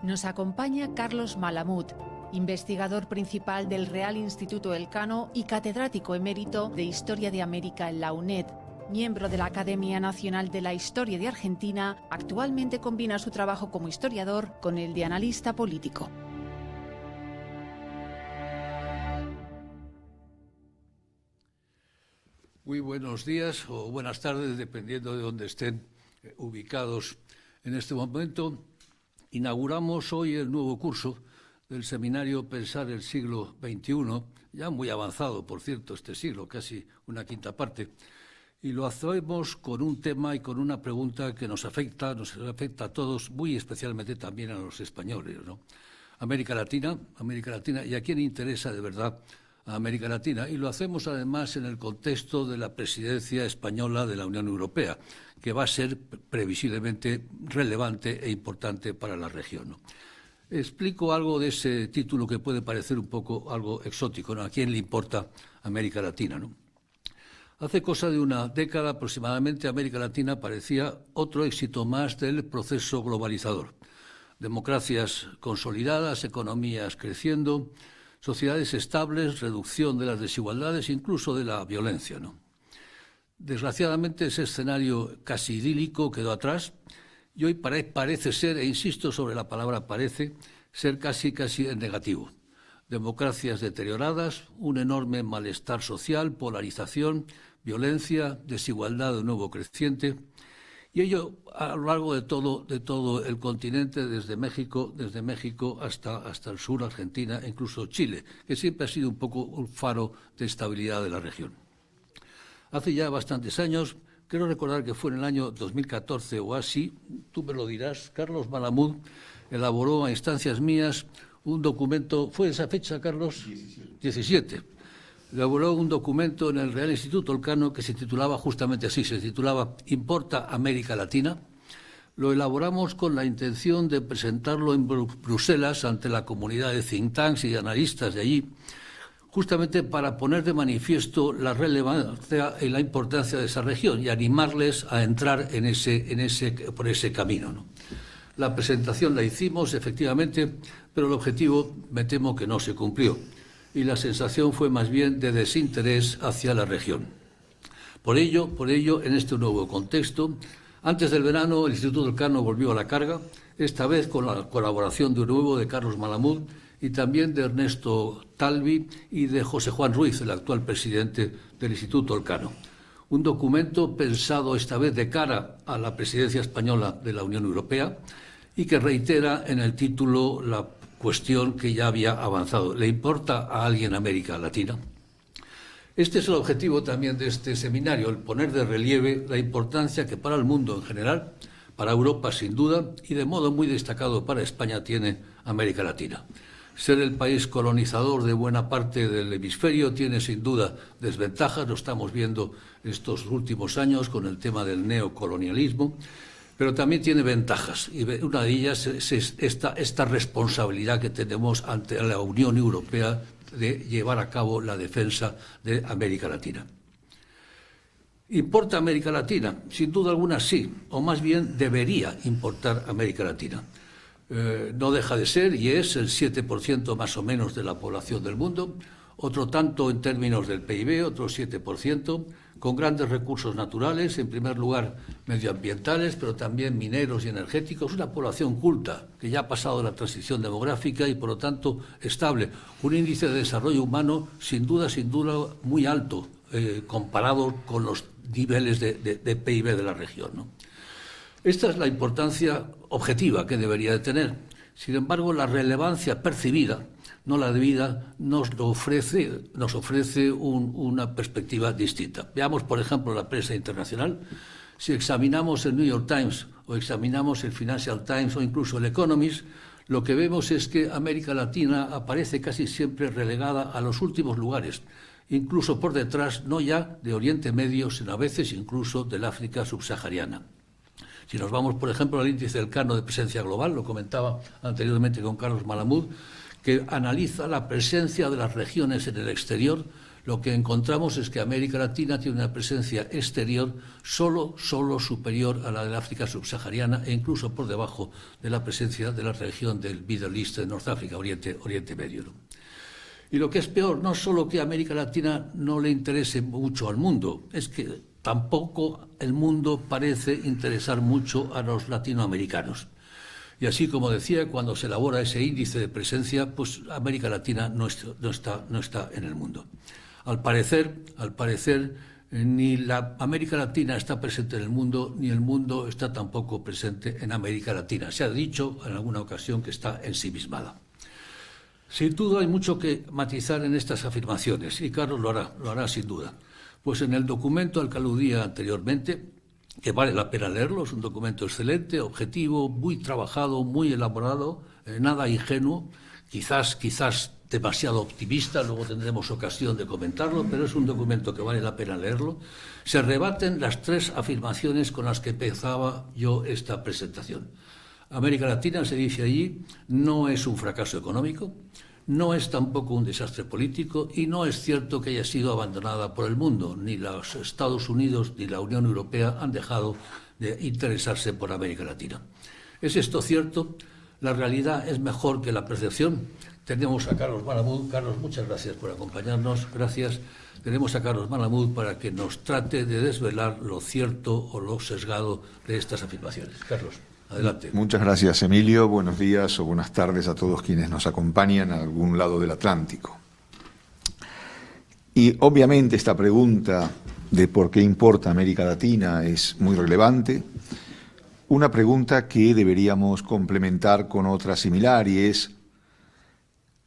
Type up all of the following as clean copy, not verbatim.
Nos acompaña Carlos Malamud, investigador principal del Real Instituto Elcano y catedrático emérito de Historia de América en la UNED. Miembro de la Academia Nacional de la Historia de Argentina, actualmente combina su trabajo como historiador con el de analista político. Muy buenos días o buenas tardes, dependiendo de dónde estén ubicados en este momento. Inauguramos hoy el nuevo curso del seminario Pensar el siglo XXI, ya muy avanzado, por cierto, este siglo, casi una quinta parte. Y lo hacemos con un tema y con una pregunta que nos afecta a todos, muy especialmente también a los españoles, ¿no? América Latina, y a quién interesa de verdad a América Latina. Y lo hacemos además en el contexto de la presidencia española de la Unión Europea, que va a ser previsiblemente relevante e importante para la región, ¿no? Explico algo de ese título que puede parecer un poco algo exótico, ¿no? ¿A quién le importa América Latina, no? Hace cosa de una década aproximadamente, América Latina parecía otro éxito más del proceso globalizador. Democracias consolidadas, economías creciendo, sociedades estables, reducción de las desigualdades, incluso de la violencia, ¿no? Desgraciadamente, ese escenario casi idílico quedó atrás y hoy parece ser, e insisto sobre la palabra parece, ser casi en negativo. Democracias deterioradas, un enorme malestar social, polarización, violencia, desigualdad de nuevo creciente, y ello a lo largo de todo el continente, desde México hasta el sur, Argentina e incluso Chile, que siempre ha sido un poco un faro de estabilidad de la región. Hace ya bastantes años, creo recordar que fue en el año 2014 o así, tú me lo dirás, Carlos Malamud elaboró a instancias mías un documento, ¿fue esa fecha, Carlos? 17. Elaboró un documento en el Real Instituto Elcano que se titulaba justamente así, se titulaba ¿Importa América Latina? Lo elaboramos con la intención de presentarlo en Bruselas ante la comunidad de think tanks y de analistas de allí, justamente para poner de manifiesto la relevancia y la importancia de esa región y animarles a entrar por ese camino, ¿no? La presentación la hicimos, efectivamente, pero el objetivo me temo que no se cumplió y la sensación fue más bien de desinterés hacia la región. Por ello, en este nuevo contexto, antes del verano el Instituto Elcano volvió a la carga, esta vez con la colaboración de nuevo de Carlos Malamud y también de Ernesto Talvi y de José Juan Ruiz, el actual presidente del Instituto Elcano. Un documento pensado esta vez de cara a la presidencia española de la Unión Europea y que reitera en el título la cuestión que ya había avanzado. ¿Le importa a alguien América Latina? Este es el objetivo también de este seminario, el poner de relieve la importancia que para el mundo en general, para Europa sin duda, y de modo muy destacado para España tiene América Latina. Ser el país colonizador de buena parte del hemisferio tiene sin duda desventajas, lo estamos viendo estos últimos años con el tema del neocolonialismo, pero también tiene ventajas, y una de ellas es esta responsabilidad que tenemos ante la Unión Europea de llevar a cabo la defensa de América Latina. ¿Importa América Latina? Sin duda alguna sí, o más bien debería importar América Latina. No deja de ser y es el 7% más o menos de la población del mundo, otro tanto en términos del PIB, otro 7%, con grandes recursos naturales, en primer lugar medioambientales, pero también mineros y energéticos, una población culta que ya ha pasado la transición demográfica y por lo tanto estable, un índice de desarrollo humano sin duda muy alto comparado con los niveles de PIB de la región, ¿no? Esta es la importancia objetiva que debería de tener. Sin embargo, la relevancia percibida, no la debida, nos ofrece una perspectiva distinta. Veamos, por ejemplo, la prensa internacional. Si examinamos el New York Times o examinamos el Financial Times o incluso el Economist, lo que vemos es que América Latina aparece casi siempre relegada a los últimos lugares, incluso por detrás, no ya de Oriente Medio, sino a veces incluso del África subsahariana. Si nos vamos, por ejemplo, al índice Elcano de presencia global, lo comentaba anteriormente con Carlos Malamud, que analiza la presencia de las regiones en el exterior, lo que encontramos es que América Latina tiene una presencia exterior solo superior a la del África subsahariana e incluso por debajo de la presencia de la región del Middle East de North África, Oriente Medio, ¿no? Y lo que es peor, no solo que a América Latina no le interese mucho al mundo, es que tampoco el mundo parece interesar mucho a los latinoamericanos. Y así como decía, cuando se elabora ese índice de presencia, pues América Latina no está en el mundo. Al parecer, ni la América Latina está presente en el mundo, ni el mundo está tampoco presente en América Latina. Se ha dicho en alguna ocasión que está ensimismada. Sin duda hay mucho que matizar en estas afirmaciones, y Carlos lo hará sin duda. Pues en el documento al que aludía anteriormente, que vale la pena leerlo, es un documento excelente, objetivo, muy trabajado, muy elaborado, nada ingenuo, quizás demasiado optimista, luego tendremos ocasión de comentarlo, pero es un documento que vale la pena leerlo. Se rebaten las tres afirmaciones con las que empezaba yo esta presentación. América Latina, se dice allí, no es un fracaso económico, no es tampoco un desastre político y no es cierto que haya sido abandonada por el mundo. Ni los Estados Unidos ni la Unión Europea han dejado de interesarse por América Latina. ¿Es esto cierto? ¿La realidad es mejor que la percepción? Tenemos a Carlos Malamud. Carlos, muchas gracias por acompañarnos. Gracias. Tenemos a Carlos Malamud para que nos trate de desvelar lo cierto o lo sesgado de estas afirmaciones. Carlos. Adelante. Muchas gracias, Emilio. Buenos días o buenas tardes a todos quienes nos acompañan a algún lado del Atlántico. Y obviamente esta pregunta de por qué importa América Latina es muy relevante. Una pregunta que deberíamos complementar con otra similar y es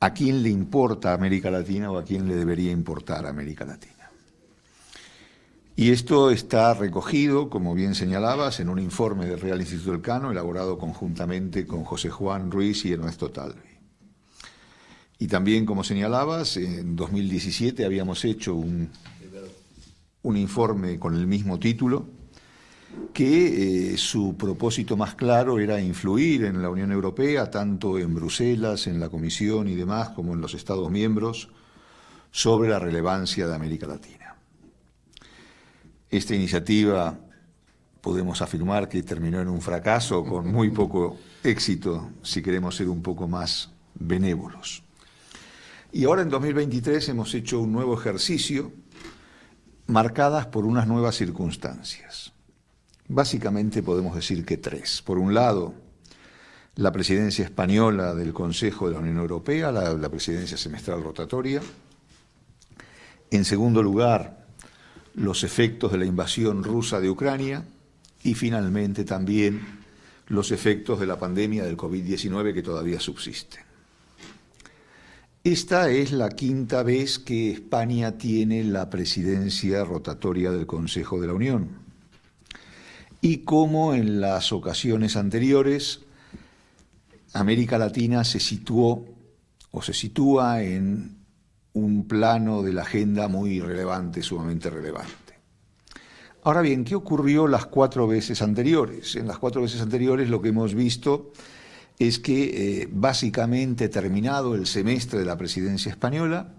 ¿a quién le importa América Latina o a quién le debería importar América Latina? Y esto está recogido, como bien señalabas, en un informe del Real Instituto Elcano, elaborado conjuntamente con José Juan Ruiz y Ernesto Talvi. Y también, como señalabas, en 2017 habíamos hecho un informe con el mismo título, que su propósito más claro era influir en la Unión Europea, tanto en Bruselas, en la Comisión y demás, como en los Estados miembros, sobre la relevancia de América Latina. Esta iniciativa podemos afirmar que terminó en un fracaso con muy poco éxito, si queremos ser un poco más benévolos. Y ahora en 2023 hemos hecho un nuevo ejercicio marcadas por unas nuevas circunstancias. Básicamente podemos decir que tres. Por un lado, la presidencia española del Consejo de la Unión Europea, la presidencia semestral rotatoria. En segundo lugar, los efectos de la invasión rusa de Ucrania y finalmente también los efectos de la pandemia del COVID-19 que todavía subsisten. Esta es la quinta vez que España tiene la presidencia rotatoria del Consejo de la Unión. Y como en las ocasiones anteriores, América Latina se situó o se sitúa en un plano de la agenda muy relevante, sumamente relevante. Ahora bien, ¿qué ocurrió las 4 veces anteriores? En las 4 veces anteriores lo que hemos visto es que básicamente terminado el semestre de la presidencia española,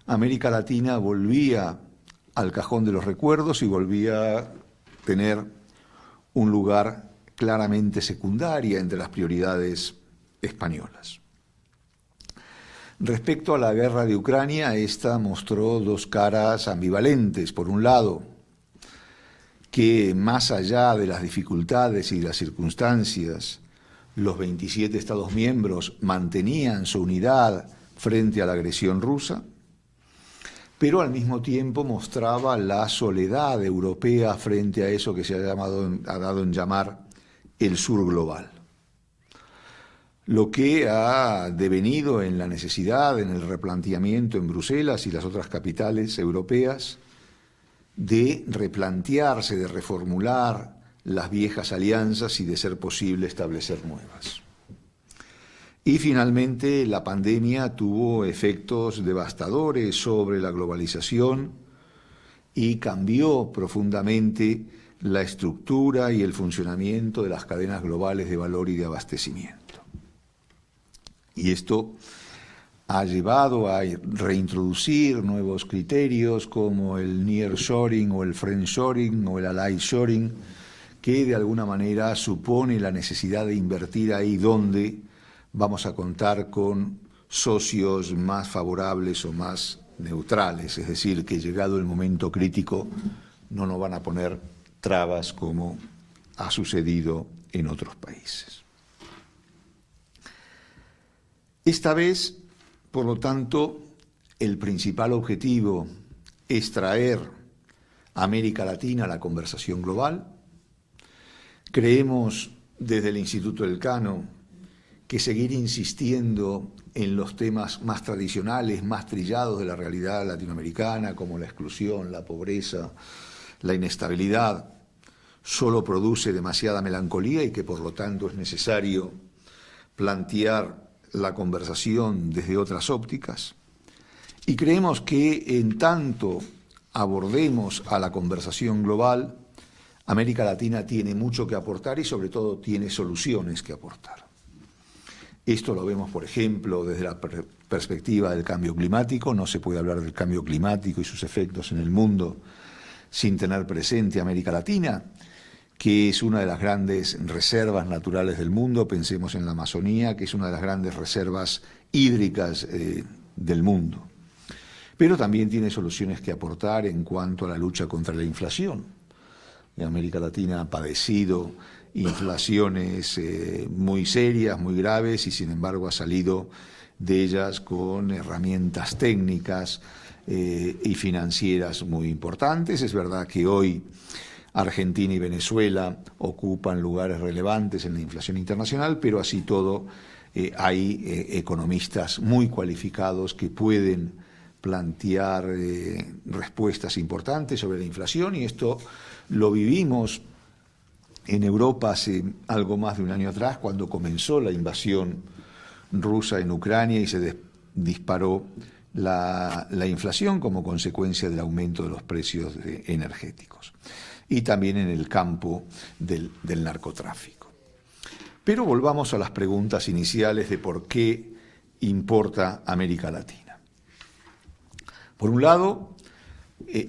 América Latina volvía al cajón de los recuerdos y volvía a tener un lugar claramente secundaria entre las prioridades españolas. Respecto a la guerra de Ucrania, esta mostró dos caras ambivalentes. Por un lado, que más allá de las dificultades y las circunstancias, los 27 Estados miembros mantenían su unidad frente a la agresión rusa, pero al mismo tiempo mostraba la soledad europea frente a eso que se ha dado en llamar el sur global. Lo que ha devenido en la necesidad, en el replanteamiento en Bruselas y las otras capitales europeas, de replantearse, de reformular las viejas alianzas y de ser posible establecer nuevas. Y finalmente la pandemia tuvo efectos devastadores sobre la globalización y cambió profundamente la estructura y el funcionamiento de las cadenas globales de valor y de abastecimiento. Y esto ha llevado a reintroducir nuevos criterios como el nearshoring o el friendshoring o el allyshoring, que de alguna manera supone la necesidad de invertir ahí donde vamos a contar con socios más favorables o más neutrales, es decir, que llegado el momento crítico no nos van a poner trabas como ha sucedido en otros países. Esta vez, por lo tanto, el principal objetivo es traer a América Latina a la conversación global. Creemos desde el Instituto Elcano que seguir insistiendo en los temas más tradicionales, más trillados de la realidad latinoamericana, como la exclusión, la pobreza, la inestabilidad, solo produce demasiada melancolía y que por lo tanto es necesario plantear la conversación desde otras ópticas. Y creemos que en tanto abordemos a la conversación global, América Latina tiene mucho que aportar y sobre todo tiene soluciones que aportar. Esto lo vemos, por ejemplo, desde la perspectiva del cambio climático. No se puede hablar del cambio climático y sus efectos en el mundo sin tener presente a América Latina, que es una de las grandes reservas naturales del mundo. Pensemos en la Amazonía, que es una de las grandes reservas hídricas del mundo. Pero también tiene soluciones que aportar en cuanto a la lucha contra la inflación. América Latina ha padecido inflaciones muy serias, muy graves, y sin embargo ha salido de ellas con herramientas técnicas y financieras muy importantes. Es verdad que hoy Argentina y Venezuela ocupan lugares relevantes en la inflación internacional, pero así todo hay economistas muy cualificados que pueden plantear respuestas importantes sobre la inflación, y esto lo vivimos en Europa hace algo más de un año atrás, cuando comenzó la invasión rusa en Ucrania y se disparó la inflación como consecuencia del aumento de los precios energéticos, y también en el campo del narcotráfico. Pero volvamos a las preguntas iniciales de por qué importa América Latina. Por un lado,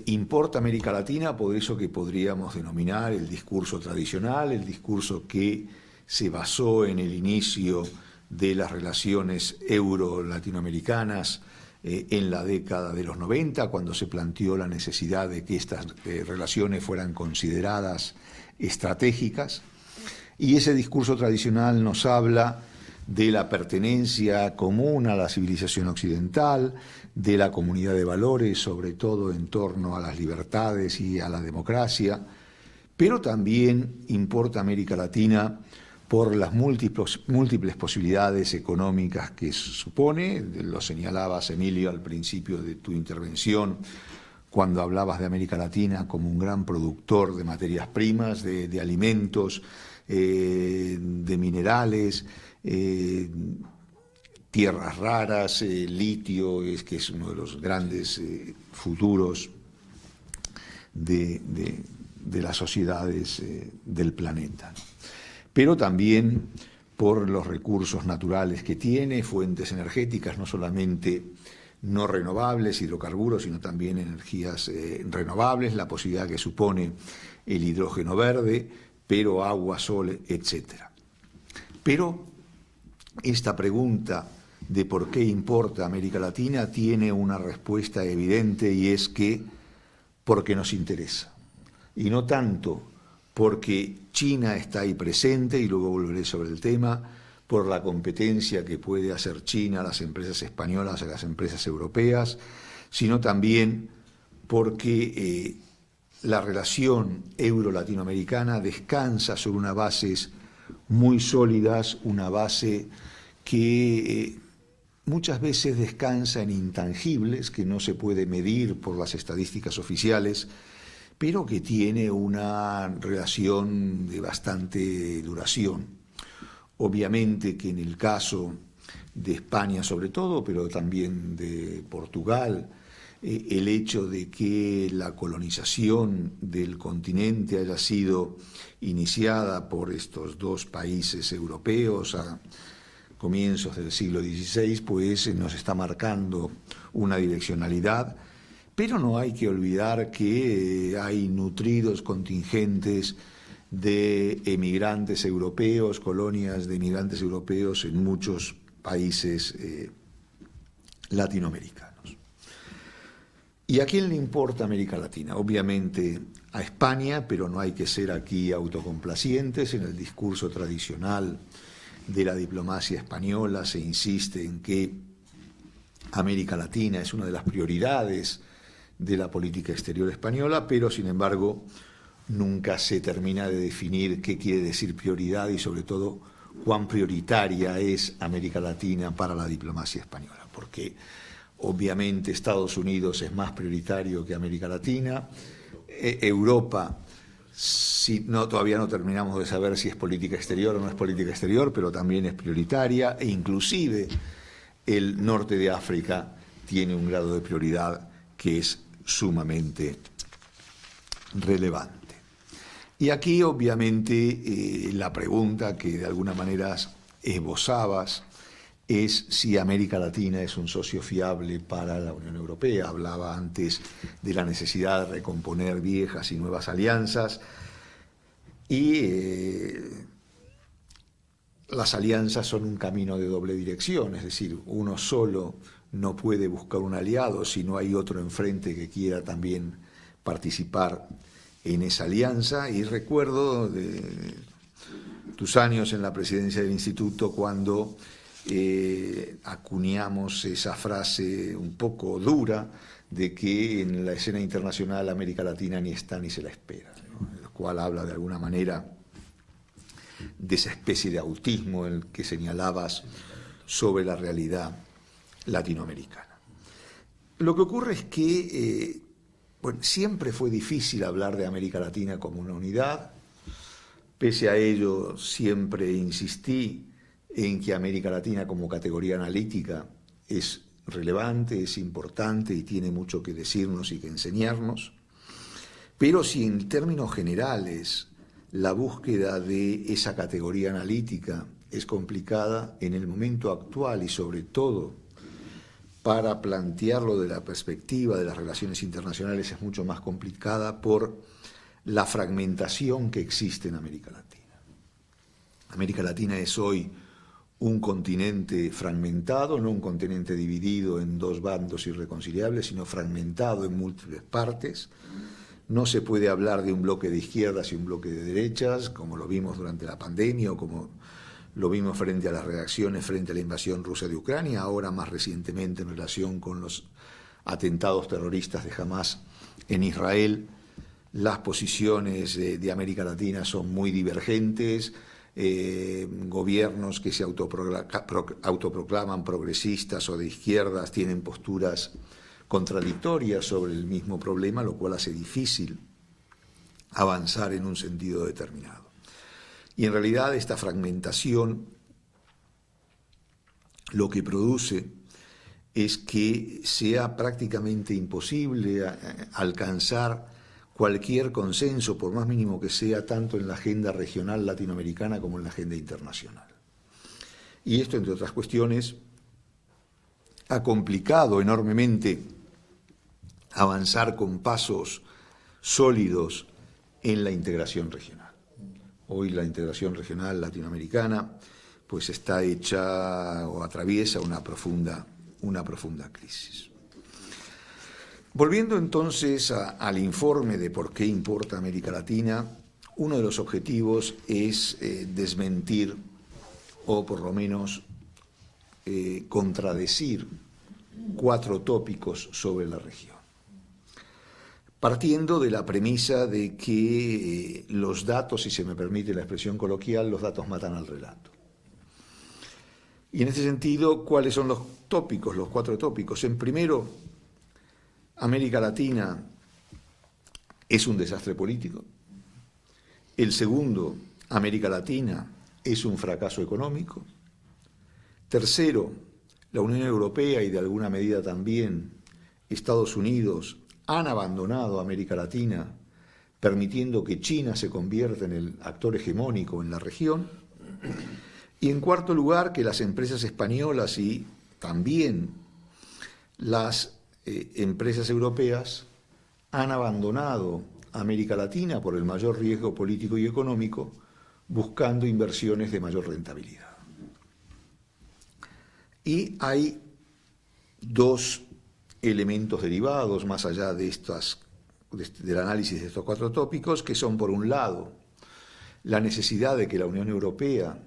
importa América Latina por eso que podríamos denominar el discurso tradicional, el discurso que se basó en el inicio de las relaciones euro-latinoamericanas en la década de los 90, cuando se planteó la necesidad de que estas relaciones fueran consideradas estratégicas. Y ese discurso tradicional nos habla de la pertenencia común a la civilización occidental, de la comunidad de valores, sobre todo en torno a las libertades y a la democracia, pero también importa América Latina por las múltiples posibilidades económicas que supone. Lo señalabas, Emilio, al principio de tu intervención, cuando hablabas de América Latina como un gran productor de materias primas, de alimentos, de minerales, tierras raras, litio, que es uno de los grandes futuros de las sociedades del planeta, ¿no? Pero también por los recursos naturales que tiene, fuentes energéticas no solamente no renovables, hidrocarburos, sino también energías renovables, la posibilidad que supone el hidrógeno verde, pero agua, sol, etc. Pero esta pregunta de por qué importa América Latina tiene una respuesta evidente, y es que porque nos interesa, y no tanto porque China está ahí presente, y luego volveré sobre el tema, por la competencia que puede hacer China a las empresas españolas, a las empresas europeas, sino también porque la relación euro-latinoamericana descansa sobre unas bases muy sólidas, una base que muchas veces descansa en intangibles que no se puede medir por las estadísticas oficiales, pero que tiene una relación de bastante duración. Obviamente que en el caso de España sobre todo, pero también de Portugal, el hecho de que la colonización del continente haya sido iniciada por estos dos países europeos comienzos del siglo XVI, pues nos está marcando una direccionalidad, pero no hay que olvidar que hay nutridos contingentes de emigrantes europeos, colonias de emigrantes europeos en muchos países latinoamericanos. ¿Y a quién le importa América Latina? Obviamente a España, pero no hay que ser aquí autocomplacientes. En el discurso tradicional de la diplomacia española se insiste en que América Latina es una de las prioridades de la política exterior española, pero sin embargo nunca se termina de definir qué quiere decir prioridad y sobre todo cuán prioritaria es América Latina para la diplomacia española, porque obviamente Estados Unidos es más prioritario que América Latina. Europa, todavía no terminamos de saber si es política exterior o no es política exterior, pero también es prioritaria, e inclusive el norte de África tiene un grado de prioridad que es sumamente relevante. Y aquí obviamente la pregunta que de alguna manera esbozabas es si América Latina es un socio fiable para la Unión Europea. Hablaba antes de la necesidad de recomponer viejas y nuevas alianzas, y las alianzas son un camino de doble dirección, es decir, uno solo no puede buscar un aliado si no hay otro enfrente que quiera también participar en esa alianza. Y recuerdo de tus años en la presidencia del instituto cuando acuñamos esa frase un poco dura de que en la escena internacional América Latina ni está ni se la espera, ¿no? El cual habla de alguna manera de esa especie de autismo en el que señalabas sobre la realidad latinoamericana. Lo que ocurre es que siempre fue difícil hablar de América Latina como una unidad. Pese a ello, siempre insistí en que América Latina como categoría analítica es relevante, es importante y tiene mucho que decirnos y que enseñarnos. Pero si en términos generales la búsqueda de esa categoría analítica es complicada, en el momento actual y sobre todo para plantearlo de la perspectiva de las relaciones internacionales es mucho más complicada por la fragmentación que existe en América Latina. América Latina es hoy un continente fragmentado, no un continente dividido en dos bandos irreconciliables, sino fragmentado en múltiples partes. No se puede hablar de un bloque de izquierdas y un bloque de derechas, como lo vimos durante la pandemia o como lo vimos frente a las reacciones frente a la invasión rusa de Ucrania, ahora más recientemente en relación con los atentados terroristas de Hamás en Israel. Las posiciones de América Latina son muy divergentes. Gobiernos que se autoproclaman progresistas o de izquierdas tienen posturas contradictorias sobre el mismo problema, lo cual hace difícil avanzar en un sentido determinado. Y en realidad esta fragmentación lo que produce es que sea prácticamente imposible alcanzar cualquier consenso, por más mínimo que sea, tanto en la agenda regional latinoamericana como en la agenda internacional. Y esto, entre otras cuestiones, ha complicado enormemente avanzar con pasos sólidos en la integración regional. Hoy la integración regional latinoamericana pues está hecha o atraviesa una profunda crisis. Volviendo entonces al informe de por qué importa América Latina, uno de los objetivos es desmentir o por lo menos contradecir 4 tópicos sobre la región, partiendo de la premisa de que los datos, si se me permite la expresión coloquial, los datos matan al relato. Y en este sentido, ¿cuáles son los tópicos, los 4 tópicos? En primero, América Latina es un desastre político. El segundo, América Latina es un fracaso económico. Tercero, la Unión Europea y de alguna medida también Estados Unidos han abandonado a América Latina, permitiendo que China se convierta en el actor hegemónico en la región. Y en cuarto lugar, que las empresas españolas y también las empresas europeas han abandonado América Latina por el mayor riesgo político y económico, buscando inversiones de mayor rentabilidad. Y hay dos elementos derivados más allá de del análisis de estos cuatro tópicos, que son, por un lado, la necesidad de que la Unión Europea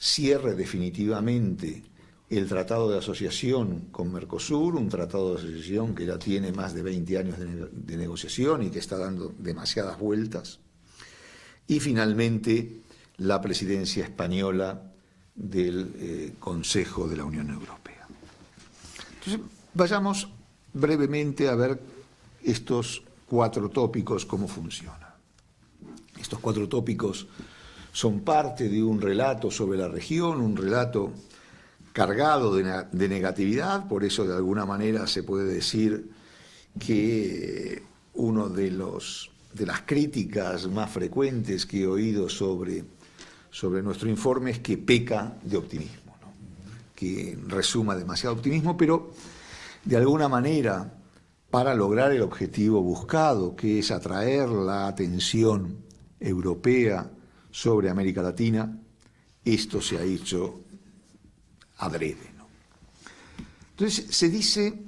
cierre definitivamente el tratado de asociación con Mercosur, un tratado de asociación que ya tiene más de 20 años de negociación y que está dando demasiadas vueltas. Y finalmente, la presidencia española del Consejo de la Unión Europea. Entonces, vayamos brevemente a ver estos cuatro tópicos, cómo funcionan. Estos cuatro tópicos son parte de un relato sobre la región, un relato cargado de negatividad, por eso de alguna manera se puede decir que uno de las críticas más frecuentes que he oído sobre nuestro informe es que peca de optimismo, ¿no? Que resuma demasiado optimismo, pero de alguna manera, para lograr el objetivo buscado, que es atraer la atención europea sobre América Latina, esto se ha hecho adrede, ¿no? Entonces, se dice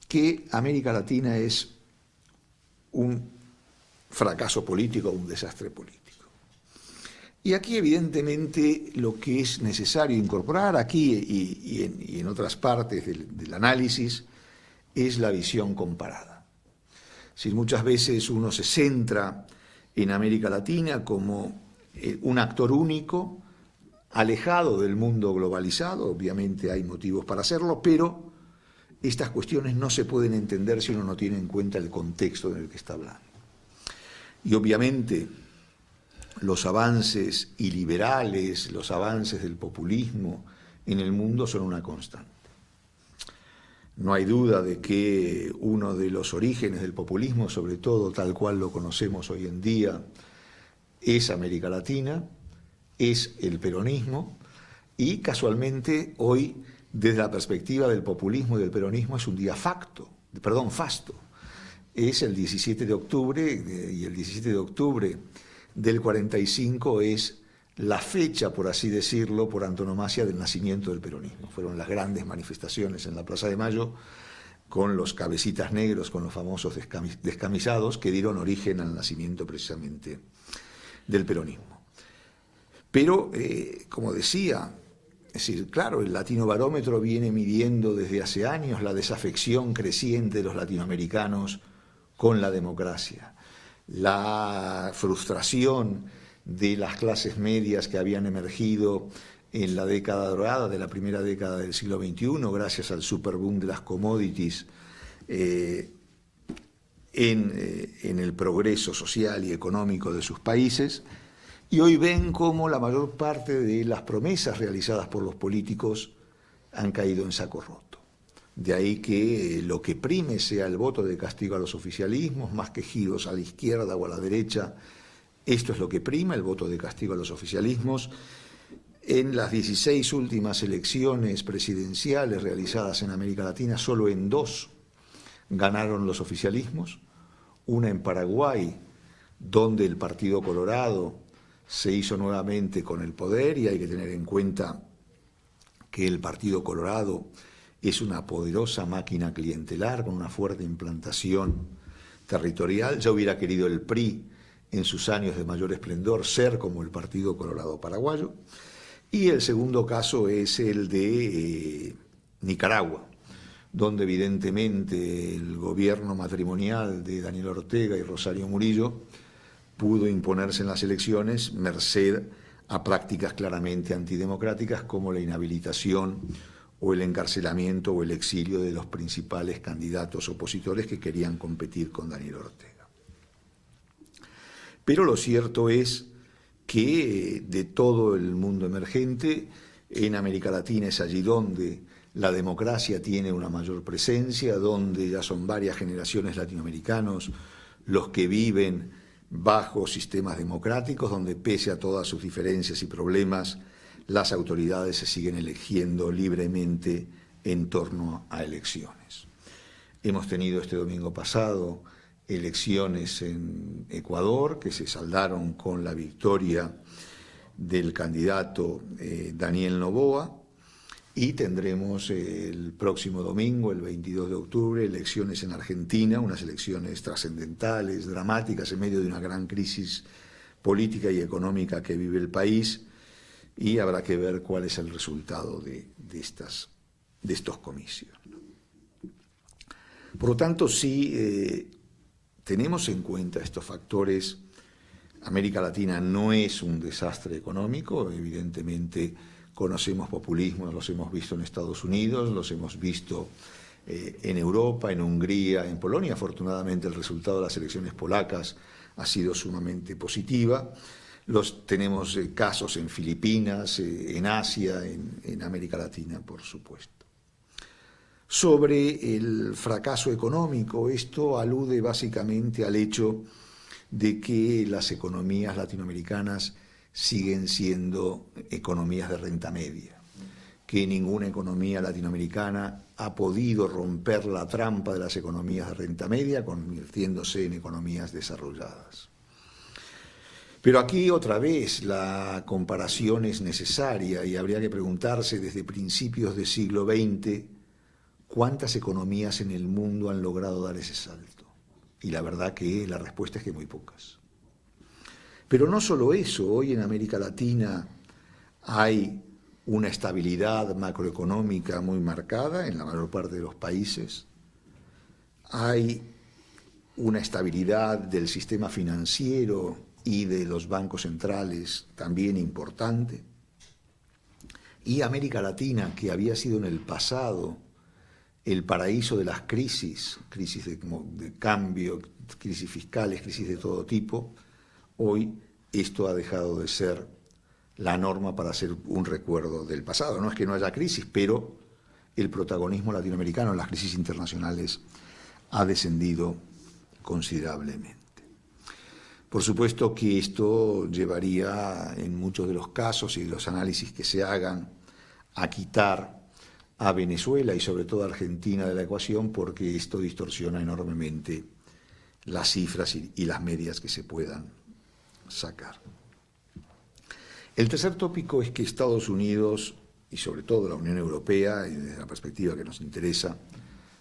que América Latina es un fracaso político, un desastre político. Y aquí, evidentemente, lo que es necesario incorporar aquí y en otras partes del análisis es la visión comparada. Si muchas veces uno se centra en América Latina como un actor único, alejado del mundo globalizado, obviamente hay motivos para hacerlo, pero estas cuestiones no se pueden entender si uno no tiene en cuenta el contexto en el que está hablando. Y obviamente los avances iliberales, los avances del populismo en el mundo son una constante. No hay duda de que uno de los orígenes del populismo, sobre todo tal cual lo conocemos hoy en día, es América Latina, es el peronismo, y casualmente hoy, desde la perspectiva del populismo y del peronismo, es un día fasto. Es el 17 de octubre, y el 17 de octubre del 45 es la fecha, por así decirlo, por antonomasia del nacimiento del peronismo. Fueron las grandes manifestaciones en la Plaza de Mayo, con los cabecitas negros, con los famosos descamisados, que dieron origen al nacimiento precisamente del peronismo. Pero, como decía, es decir, claro, el Latino Barómetro viene midiendo desde hace años la desafección creciente de los latinoamericanos con la democracia, la frustración de las clases medias que habían emergido en la década dorada de la primera década del siglo XXI, gracias al superboom de las commodities en el progreso social y económico de sus países. Y hoy ven cómo la mayor parte de las promesas realizadas por los políticos han caído en saco roto. De ahí que lo que prime sea el voto de castigo a los oficialismos, más que giros a la izquierda o a la derecha. Esto es lo que prima, el voto de castigo a los oficialismos. En las 16 últimas elecciones presidenciales realizadas en América Latina, solo en 2 ganaron los oficialismos. Una en Paraguay, donde el Partido Colorado se hizo nuevamente con el poder, y hay que tener en cuenta que el Partido Colorado es una poderosa máquina clientelar con una fuerte implantación territorial. Ya hubiera querido el PRI en sus años de mayor esplendor ser como el Partido Colorado paraguayo. Y el segundo caso es el de Nicaragua, donde evidentemente el gobierno matrimonial de Daniel Ortega y Rosario Murillo pudo imponerse en las elecciones merced a prácticas claramente antidemocráticas como la inhabilitación o el encarcelamiento o el exilio de los principales candidatos opositores que querían competir con Daniel Ortega. Pero lo cierto es que de todo el mundo emergente, en América Latina es allí donde la democracia tiene una mayor presencia, donde ya son varias generaciones latinoamericanos los que viven bajo sistemas democráticos, donde pese a todas sus diferencias y problemas, las autoridades se siguen eligiendo libremente en torno a elecciones. Hemos tenido este domingo pasado elecciones en Ecuador que se saldaron con la victoria del candidato Daniel Noboa, y tendremos el próximo domingo, el 22 de octubre, elecciones en Argentina, unas elecciones trascendentales, dramáticas, en medio de una gran crisis política y económica que vive el país, y habrá que ver cuál es el resultado de estos comicios. Por lo tanto, si tenemos en cuenta estos factores, América Latina no es un desastre económico. Evidentemente conocemos populismos, los hemos visto en Estados Unidos, los hemos visto en Europa, en Hungría, en Polonia. Afortunadamente el resultado de las elecciones polacas ha sido sumamente positiva. Tenemos casos en Filipinas, en Asia, en América Latina, por supuesto. Sobre el fracaso económico, esto alude básicamente al hecho de que las economías latinoamericanas siguen siendo economías de renta media, que ninguna economía latinoamericana ha podido romper la trampa de las economías de renta media, convirtiéndose en economías desarrolladas. Pero aquí otra vez la comparación es necesaria y habría que preguntarse desde principios del siglo XX cuántas economías en el mundo han logrado dar ese salto. Y la verdad que la respuesta es que muy pocas. Pero no solo eso, hoy en América Latina hay una estabilidad macroeconómica muy marcada en la mayor parte de los países, hay una estabilidad del sistema financiero y de los bancos centrales también importante, y América Latina, que había sido en el pasado el paraíso de las crisis de cambio, crisis fiscales, crisis de todo tipo, hoy esto ha dejado de ser la norma para ser un recuerdo del pasado. No es que no haya crisis, pero el protagonismo latinoamericano en las crisis internacionales ha descendido considerablemente. Por supuesto que esto llevaría, en muchos de los casos y de los análisis que se hagan, a quitar a Venezuela y sobre todo a Argentina de la ecuación, porque esto distorsiona enormemente las cifras y las medias que se puedan sacar. El tercer tópico es que Estados Unidos y sobre todo la Unión Europea, y desde la perspectiva que nos interesa,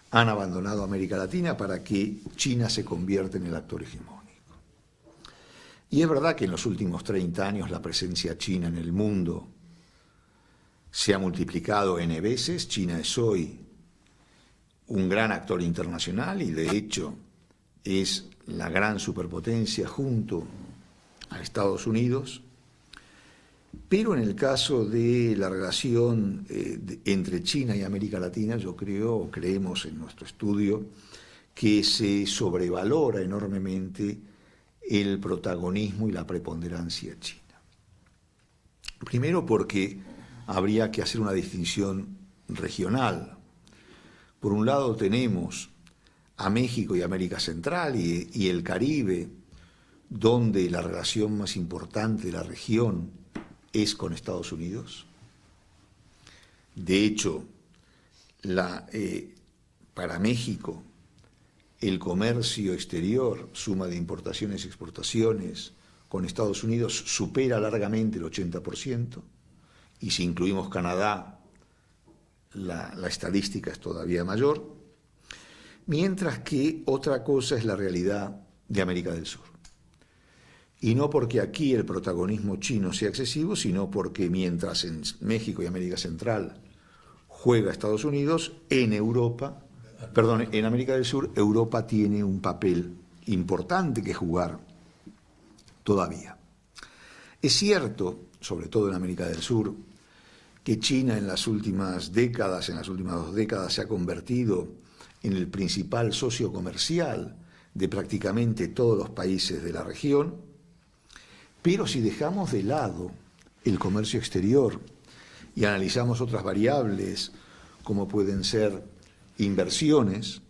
han abandonado América Latina para que China se convierta en el actor hegemónico. Y es verdad que en los últimos 30 años la presencia china en el mundo se ha multiplicado n veces. China es hoy un gran actor internacional y de hecho es la gran superpotencia junto a Estados Unidos, pero en el caso de la relación entre China y América Latina, creemos en nuestro estudio que se sobrevalora enormemente el protagonismo y la preponderancia china. Primero porque habría que hacer una distinción regional. Por un lado tenemos a México y América Central y el Caribe, donde la relación más importante de la región es con Estados Unidos. De hecho, para México, el comercio exterior, suma de importaciones y exportaciones, con Estados Unidos supera largamente el 80%, y si incluimos Canadá, la estadística es todavía mayor, mientras que otra cosa es la realidad de América del Sur. Y no porque aquí el protagonismo chino sea excesivo, sino porque mientras en México y América Central juega Estados Unidos, en América del Sur, Europa tiene un papel importante que jugar todavía. Es cierto, sobre todo en América del Sur, que China en las últimas 2 décadas, se ha convertido en el principal socio comercial de prácticamente todos los países de la región, pero si dejamos de lado el comercio exterior y analizamos otras variables, como pueden ser inversiones,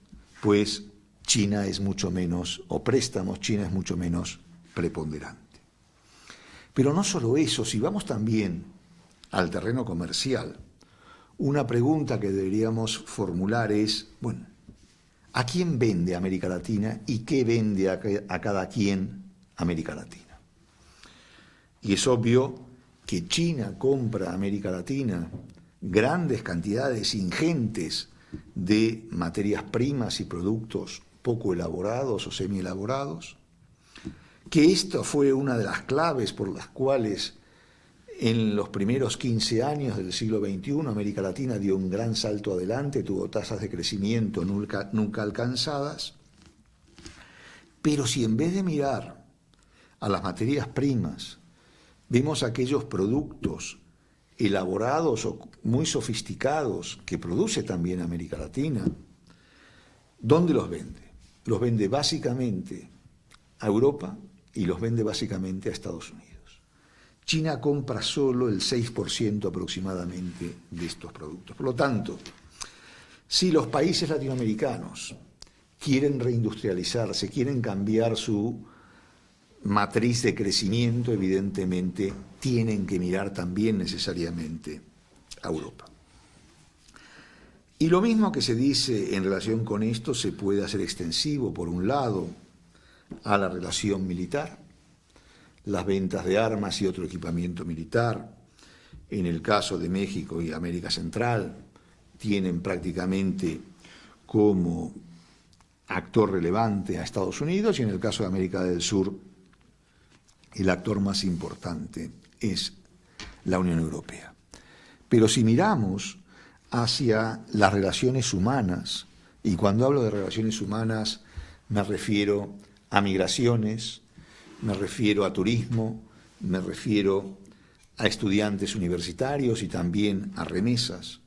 pues China es mucho menos, o préstamos, China es mucho menos preponderante. Pero no solo eso, si vamos también al terreno comercial, una pregunta que deberíamos formular es, bueno, ¿a quién vende América Latina y qué vende a cada quien América Latina? Y es obvio que China compra a América Latina grandes cantidades ingentes de materias primas y productos poco elaborados o semi-elaborados, que esta fue una de las claves por las cuales en los primeros 15 años del siglo XXI América Latina dio un gran salto adelante, tuvo tasas de crecimiento nunca alcanzadas, pero si en vez de mirar a las materias primas, vemos aquellos productos elaborados o muy sofisticados que produce también América Latina, ¿dónde los vende? Los vende básicamente a Europa y los vende básicamente a Estados Unidos. China compra solo el 6% aproximadamente de estos productos. Por lo tanto, si los países latinoamericanos quieren reindustrializarse, quieren cambiar su matriz de crecimiento, evidentemente tienen que mirar también necesariamente a Europa. Y lo mismo que se dice en relación con esto se puede hacer extensivo, por un lado, a la relación militar, las ventas de armas y otro equipamiento militar. En el caso de México y América Central, tienen prácticamente como actor relevante a Estados Unidos, y en el caso de América del Sur, el actor más importante es la Unión Europea. Pero si miramos hacia las relaciones humanas, y cuando hablo de relaciones humanas me refiero a migraciones, me refiero a turismo, me refiero a estudiantes universitarios y también a remesas.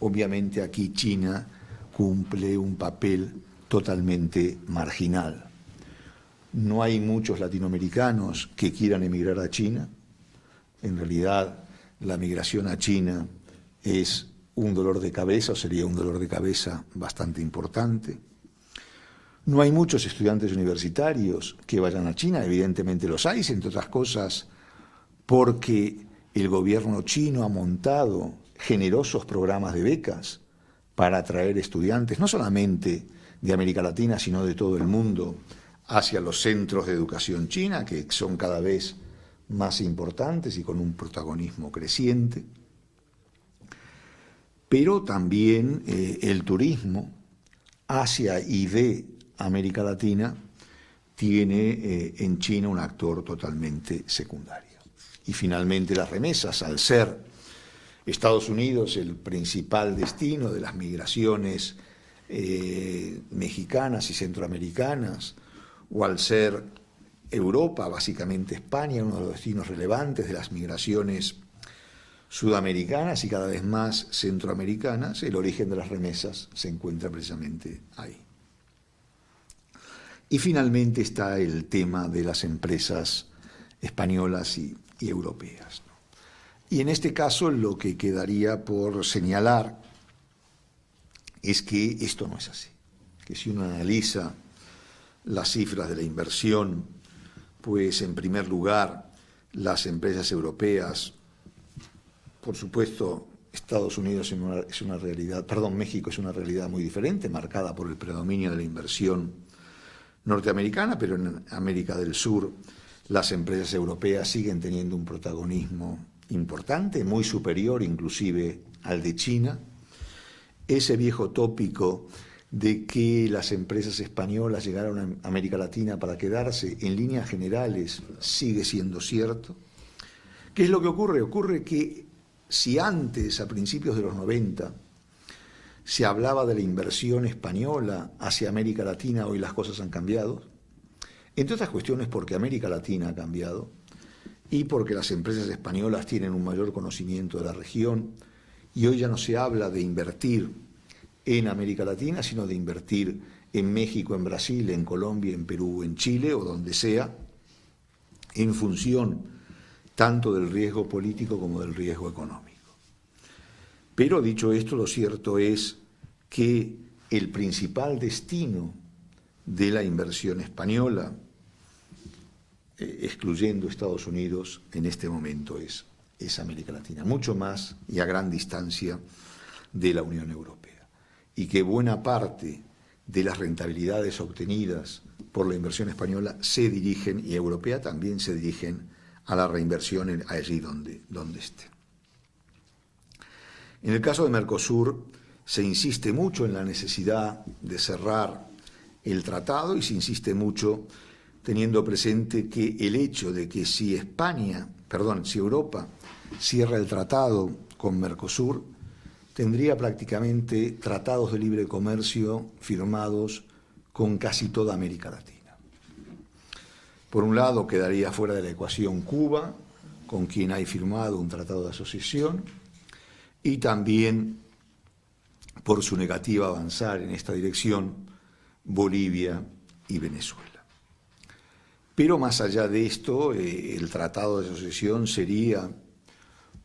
Obviamente aquí China cumple un papel totalmente marginal. No hay muchos latinoamericanos que quieran emigrar a China. En realidad, la migración a China es un dolor de cabeza, o sería un dolor de cabeza bastante importante. No hay muchos estudiantes universitarios que vayan a China, evidentemente los hay, entre otras cosas, porque el gobierno chino ha montado generosos programas de becas para atraer estudiantes, no solamente de América Latina, sino de todo el mundo, hacia los centros de educación china, que son cada vez más importantes y con un protagonismo creciente. Pero también el turismo hacia y de América Latina tiene en China un actor totalmente secundario. Y finalmente las remesas, al ser Estados Unidos el principal destino de las migraciones mexicanas y centroamericanas, o al ser Europa, básicamente España, uno de los destinos relevantes de las migraciones sudamericanas y cada vez más centroamericanas, el origen de las remesas se encuentra precisamente ahí. Y finalmente está el tema de las empresas españolas y europeas, ¿no? Y en este caso lo que quedaría por señalar es que esto no es así, que si uno analiza las cifras de la inversión, pues en primer lugar las empresas europeas, por supuesto Estados Unidos es una realidad, México es una realidad muy diferente, marcada por el predominio de la inversión norteamericana, pero en América del Sur las empresas europeas siguen teniendo un protagonismo importante, muy superior inclusive al de China. Ese viejo tópico de que las empresas españolas llegaron a América Latina para quedarse, en líneas generales sigue siendo cierto. ¿Qué es lo que ocurre? Ocurre que si antes, a principios de los 90, se hablaba de la inversión española hacia América Latina, hoy las cosas han cambiado, entre otras cuestiones porque América Latina ha cambiado y porque las empresas españolas tienen un mayor conocimiento de la región, y hoy ya no se habla de invertir en América Latina, sino de invertir en México, en Brasil, en Colombia, en Perú, en Chile o donde sea, en función tanto del riesgo político como del riesgo económico. Pero dicho esto, lo cierto es que el principal destino de la inversión española, excluyendo Estados Unidos, en este momento es es América Latina, mucho más y a gran distancia de la Unión Europea, y que buena parte de las rentabilidades obtenidas por la inversión española se dirigen, y europea también se dirigen, a la reinversión allí donde esté. En el caso de Mercosur se insiste mucho en la necesidad de cerrar el tratado, y se insiste mucho teniendo presente que el hecho de que si Europa cierra el tratado con Mercosur, tendría prácticamente tratados de libre comercio firmados con casi toda América Latina. Por un lado, quedaría fuera de la ecuación Cuba, con quien hay firmado un tratado de asociación, y también, por su negativa a avanzar en esta dirección, Bolivia y Venezuela. Pero más allá de esto, el tratado de asociación sería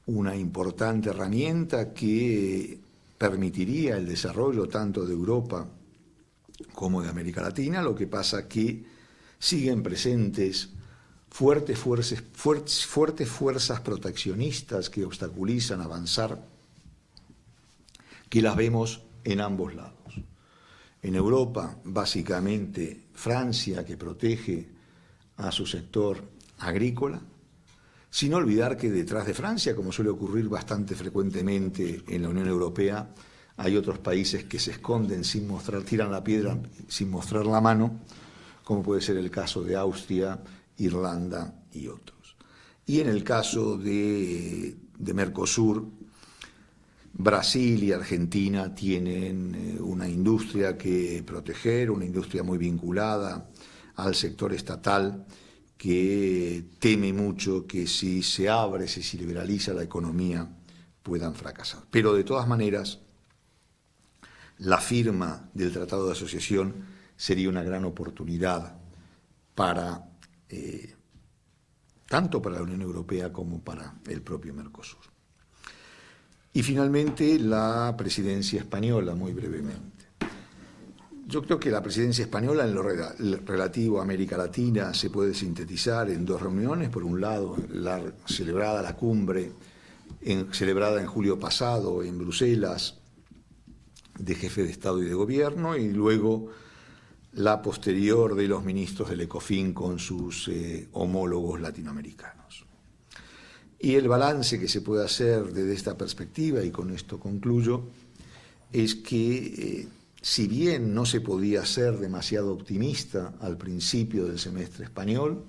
una importante herramienta que permitiría el desarrollo tanto de Europa como de América Latina. Lo que pasa que siguen presentes fuertes fuerzas proteccionistas que obstaculizan avanzar, que las vemos en ambos lados. En Europa, básicamente, Francia, que protege a su sector agrícola, sin olvidar que detrás de Francia, como suele ocurrir bastante frecuentemente en la Unión Europea, hay otros países que se esconden tiran la piedra sin mostrar la mano, como puede ser el caso de Austria, Irlanda y otros. Y en el caso de Mercosur, Brasil y Argentina tienen una industria que proteger, una industria muy vinculada al sector estatal, que teme mucho que si se abre, si se liberaliza la economía, puedan fracasar. Pero de todas maneras, la firma del Tratado de Asociación sería una gran oportunidad tanto para la Unión Europea como para el propio Mercosur. Y finalmente, la presidencia española, muy brevemente. Yo creo que la presidencia española, en lo relativo a América Latina, se puede sintetizar en dos reuniones. Por un lado, celebrada la cumbre, celebrada en julio pasado en Bruselas, de jefe de Estado y de Gobierno, y luego la posterior de los ministros del ECOFIN con sus homólogos latinoamericanos. Y el balance que se puede hacer desde esta perspectiva, y con esto concluyo, es que si bien no se podía ser demasiado optimista al principio del semestre español,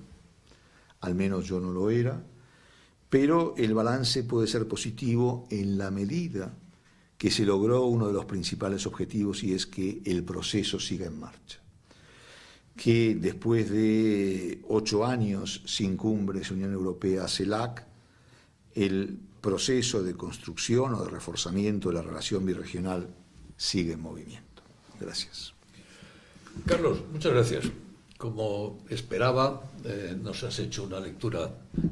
al menos yo no lo era, pero el balance puede ser positivo en la medida que se logró uno de los principales objetivos, y es que el proceso siga en marcha. Que después de 8 años sin cumbres Unión Europea-CELAC, el proceso de construcción o de reforzamiento de la relación birregional sigue en movimiento. Gracias. Carlos, muchas gracias. Como esperaba, nos has hecho una lectura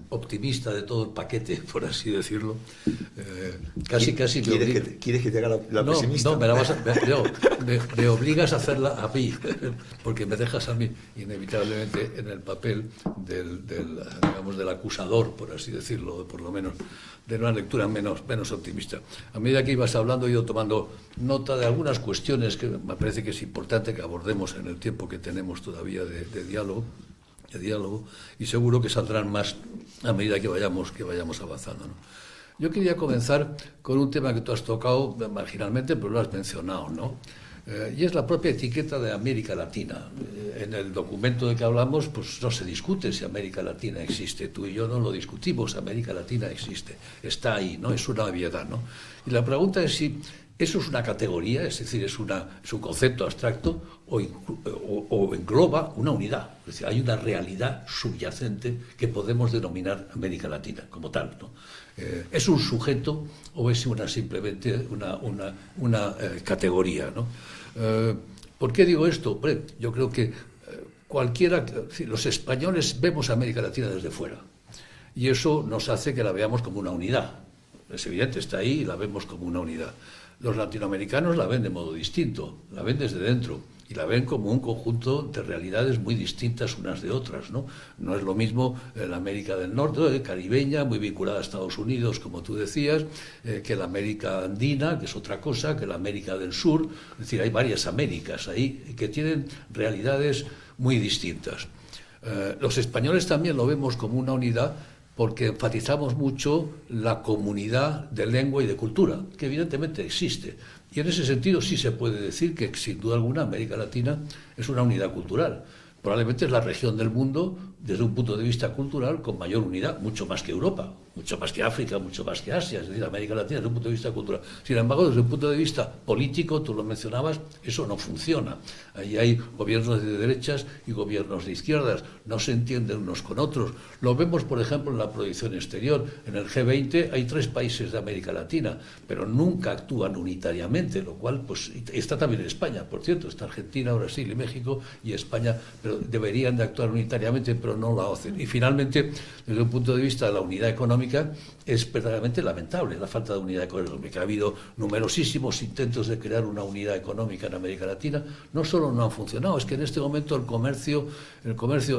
optimista de todo el paquete, por así decirlo. Casi ¿Quieres que te haga la pesimista? No, me obligas a hacerla a mí, porque me dejas a mí inevitablemente en el papel del acusador, por así decirlo, por lo menos, de una lectura menos optimista. A medida que ibas hablando, he ido tomando nota de algunas cuestiones que me parece que es importante que abordemos en el tiempo que tenemos todavía de diálogo, y seguro que saldrán más a medida que vayamos avanzando, ¿no? Yo quería comenzar con un tema que tú has tocado marginalmente, pero lo has mencionado, ¿no? Y es la propia etiqueta de América Latina. En el documento de que hablamos, pues no se discute si América Latina existe. Tú y yo no lo discutimos. América Latina existe, está ahí, ¿no? Es una obviedad, ¿no? Y la pregunta es si eso es una categoría, es decir, es un concepto abstracto, o engloba una unidad. Es decir, hay una realidad subyacente que podemos denominar América Latina como tal, ¿no? ¿Es un sujeto o es simplemente una categoría, ¿no? ¿Por qué digo esto? Yo creo que los españoles vemos a América Latina desde fuera, y eso nos hace que la veamos como una unidad. Es evidente, está ahí y la vemos como una unidad. Los latinoamericanos la ven de modo distinto, la ven desde dentro, y la ven como un conjunto de realidades muy distintas unas de otras, ¿no? No es lo mismo la América del Norte, caribeña, muy vinculada a Estados Unidos, como tú decías, que la América andina, que es otra cosa, que la América del Sur. Es decir, hay varias Américas ahí que tienen realidades muy distintas. Los españoles también lo vemos como una unidad porque enfatizamos mucho la comunidad de lengua y de cultura, que evidentemente existe. Y en ese sentido sí se puede decir que, sin duda alguna, América Latina es una unidad cultural. Probablemente es la región del mundo, desde un punto de vista cultural, con mayor unidad, mucho más que Europa, mucho más que África, mucho más que Asia, es decir, América Latina desde un punto de vista cultural. Sin embargo, desde un punto de vista político, tú lo mencionabas, eso no funciona. Ahí hay gobiernos de derechas y gobiernos de izquierdas, no se entienden unos con otros. Lo vemos, por ejemplo, en la proyección exterior. En el G20 hay 3 países de América Latina, pero nunca actúan unitariamente, lo cual, pues, está también en España, por cierto, está Argentina, Brasil y México y España, pero deberían de actuar unitariamente, pero no lo hacen. Y finalmente, desde un punto de vista de la unidad económica, es verdaderamente lamentable la falta de unidad económica. Ha habido numerosísimos intentos de crear una unidad económica en América Latina, no solo no han funcionado, es que en este momento el comercio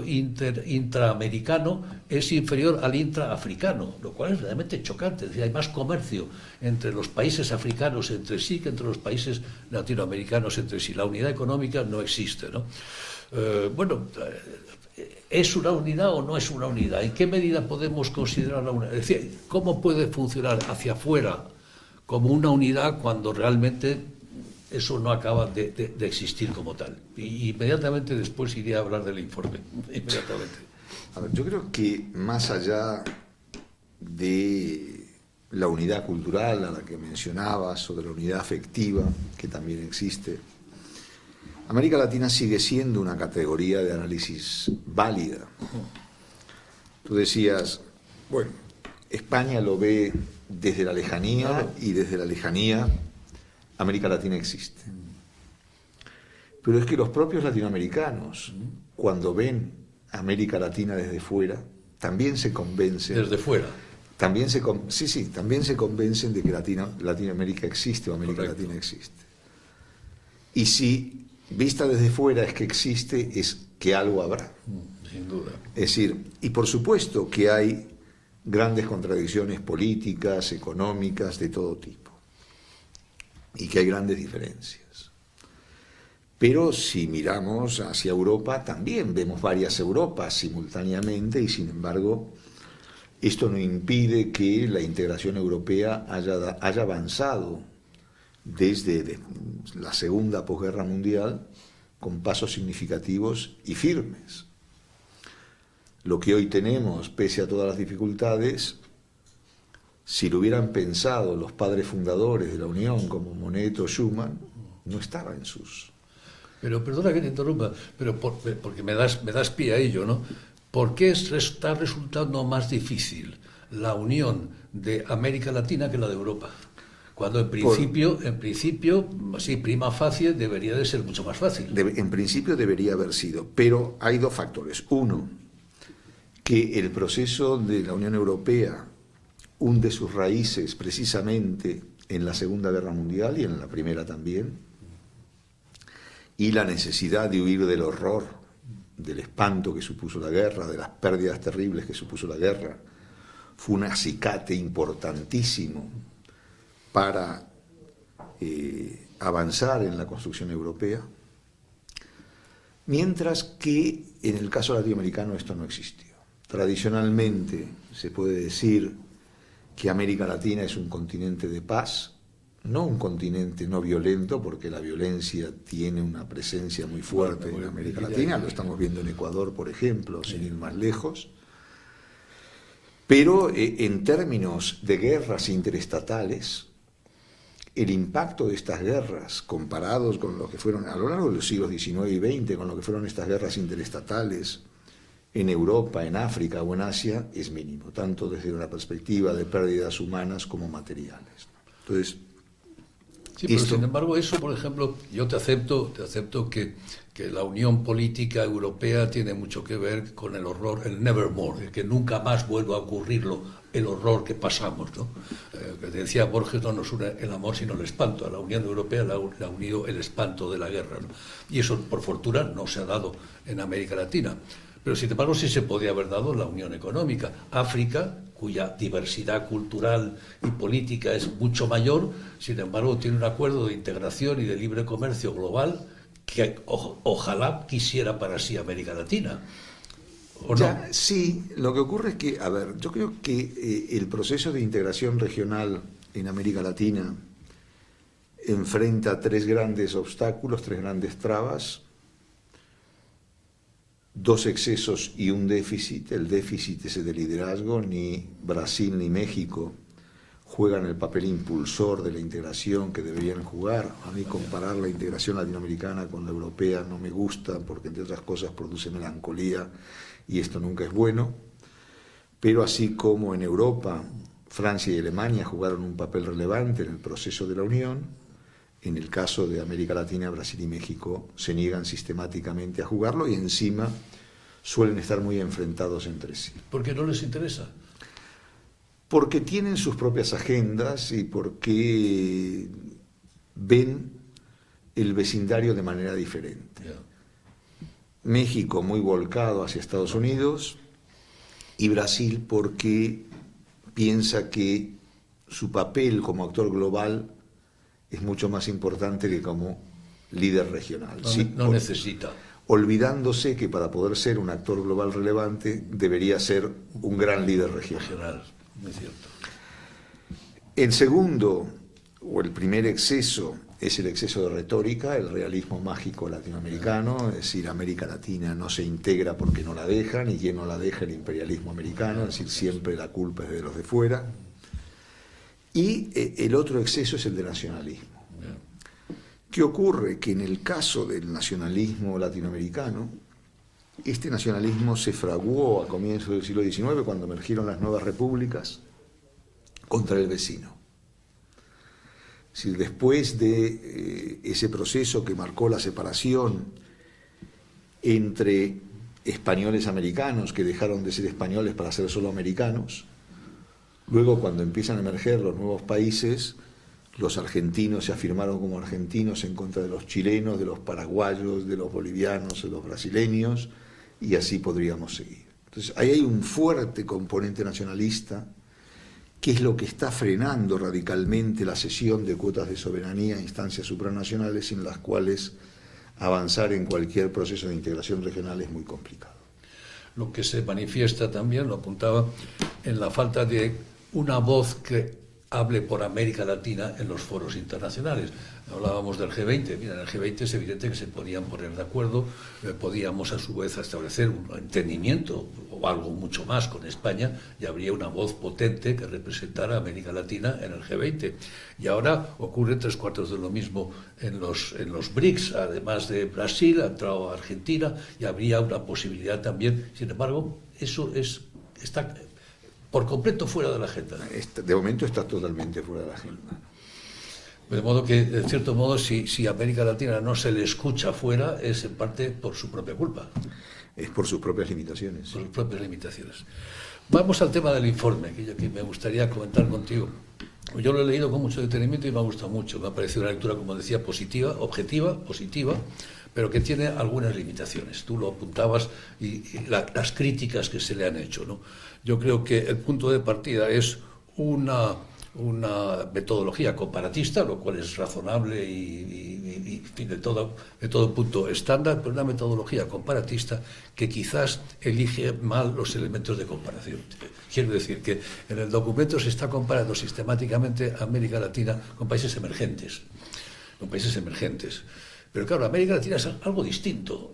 intraamericano es inferior al intraafricano, lo cual es realmente chocante. Es decir, hay más comercio entre los países africanos entre sí que entre los países latinoamericanos entre sí. La unidad económica no existe, ¿no? ¿Es una unidad o no es una unidad? ¿En qué medida podemos considerarla una unidad? Es decir, ¿cómo puede funcionar hacia afuera como una unidad cuando realmente eso no acaba de existir como tal? Y inmediatamente después iré a hablar del informe. Inmediatamente. A ver, yo creo que más allá de la unidad cultural a la que mencionabas o de la unidad afectiva, que también existe, América Latina sigue siendo una categoría de análisis válida. Tú decías, bueno, España lo ve desde la lejanía y desde la lejanía América Latina existe. Pero es que los propios latinoamericanos, cuando ven América Latina desde fuera, también se convencen. Desde fuera. También se convencen de que Latinoamérica existe o América Correcto. Latina existe. Y si vista desde fuera es que existe, es que algo habrá. Sin duda. Es decir, y por supuesto que hay grandes contradicciones políticas, económicas, de todo tipo, y que hay grandes diferencias. Pero si miramos hacia Europa, también vemos varias Europas simultáneamente, y sin embargo, esto no impide que la integración europea haya avanzado desde la segunda posguerra mundial con pasos significativos y firmes. Lo que hoy tenemos, pese a todas las dificultades, si lo hubieran pensado los padres fundadores de la Unión como Monnet o Schuman, no estaba en sus... Pero perdona que te interrumpa, pero porque me das pie a ello, ¿no? ¿Por qué está resultando más difícil la unión de América Latina que la de Europa? Cuando en principio, sí, prima facie, debería de ser mucho más fácil. En principio debería haber sido, pero hay 2 factores. Uno, que el proceso de la Unión Europea hunde sus raíces precisamente en la Segunda Guerra Mundial y en la Primera también, y la necesidad de huir del horror, del espanto que supuso la guerra, de las pérdidas terribles que supuso la guerra, fue un acicate importantísimo para avanzar en la construcción europea, mientras que en el caso latinoamericano esto no existió. Tradicionalmente se puede decir que América Latina es un continente de paz, no un continente no violento, porque la violencia tiene una presencia muy fuerte en América Latina, lo estamos viendo en Ecuador, por ejemplo, sin ir más lejos. Pero en términos de guerras interestatales, el impacto de estas guerras, comparados con lo que fueron a lo largo de los siglos XIX y XX, con lo que fueron estas guerras interestatales en Europa, en África o en Asia, es mínimo, tanto desde una perspectiva de pérdidas humanas como materiales. Entonces, sí, pero sin embargo eso, por ejemplo, yo te acepto que la unión política europea tiene mucho que ver con el horror, el nevermore, el que nunca más vuelva a ocurrir el horror que pasamos, ¿no? decía Borges, no nos une el amor sino el espanto. A la Unión Europea la ha unido el espanto de la guerra, ¿no? Y eso, por fortuna, no se ha dado en América Latina. Pero, sin embargo, sí se podía haber dado la Unión Económica. África, cuya diversidad cultural y política es mucho mayor, sin embargo, tiene un acuerdo de integración y de libre comercio global que ojalá quisiera para sí América Latina. ¿O no? Ya, sí, lo que ocurre es que, a ver, yo creo que el proceso de integración regional en América Latina enfrenta tres grandes obstáculos, tres grandes trabas, dos excesos y un déficit. El déficit es el de liderazgo. Ni Brasil ni México juegan el papel impulsor de la integración que deberían jugar. A mí comparar la integración latinoamericana con la europea no me gusta, porque entre otras cosas produce melancolía y esto nunca es bueno. Pero así como en Europa Francia y Alemania jugaron un papel relevante en el proceso de la Unión, en el caso de América Latina, Brasil y México se niegan sistemáticamente a jugarlo y encima suelen estar muy enfrentados entre sí. ¿Por qué no les interesa? Porque tienen sus propias agendas y porque ven el vecindario de manera diferente. Yeah. México muy volcado hacia Estados Unidos y Brasil porque piensa que su papel como actor global es mucho más importante que como líder regional. No necesita. Olvidándose que para poder ser un actor global relevante debería ser un gran líder regional. Muy cierto. El segundo, o el primer exceso, es el exceso de retórica, el realismo mágico latinoamericano, es decir, América Latina no se integra porque no la dejan, y quien no la deja, el imperialismo americano, es decir, siempre la culpa es de los de fuera. Y el otro exceso es el de nacionalismo. ¿Qué ocurre? Que en el caso del nacionalismo latinoamericano, este nacionalismo se fraguó a comienzos del siglo XIX, cuando emergieron las nuevas repúblicas, contra el vecino. Es decir, después de ese proceso que marcó la separación entre españoles americanos, que dejaron de ser españoles para ser solo americanos, luego, cuando empiezan a emerger los nuevos países, los argentinos se afirmaron como argentinos en contra de los chilenos, de los paraguayos, de los bolivianos, de los brasileños, y así podríamos seguir. Entonces, ahí hay un fuerte componente nacionalista, que es lo que está frenando radicalmente la cesión de cuotas de soberanía a instancias supranacionales, sin las cuales avanzar en cualquier proceso de integración regional es muy complicado. Lo que se manifiesta también, lo apuntaba, en la falta de una voz que hable por América Latina en los foros internacionales. Hablábamos del G20. Mira, en el G20 es evidente que se podían poner de acuerdo, podíamos a su vez establecer un entendimiento o algo mucho más con España, y habría una voz potente que representara a América Latina en el G20. Y ahora ocurre 3/4 de lo mismo en los BRICS. Además de Brasil, ha entrado Argentina y habría una posibilidad también. Sin embargo, eso está por completo fuera de la agenda. De momento está totalmente fuera de la agenda. De modo que, de cierto modo, si América Latina no se le escucha fuera, es en parte por su propia culpa. Es por sus propias limitaciones. Por sus propias limitaciones. Vamos al tema del informe, que me gustaría comentar contigo. Yo lo he leído con mucho detenimiento y me ha gustado mucho. Me ha parecido una lectura, como decía, positiva, objetiva, positiva, pero que tiene algunas limitaciones. Tú lo apuntabas y las críticas que se le han hecho, ¿no? Yo creo que el punto de partida es una metodología comparatista, lo cual es razonable y de todo punto estándar, pero una metodología comparatista que quizás elige mal los elementos de comparación. Quiero decir que en el documento se está comparando sistemáticamente a América Latina con países emergentes. Pero claro, América Latina es algo distinto.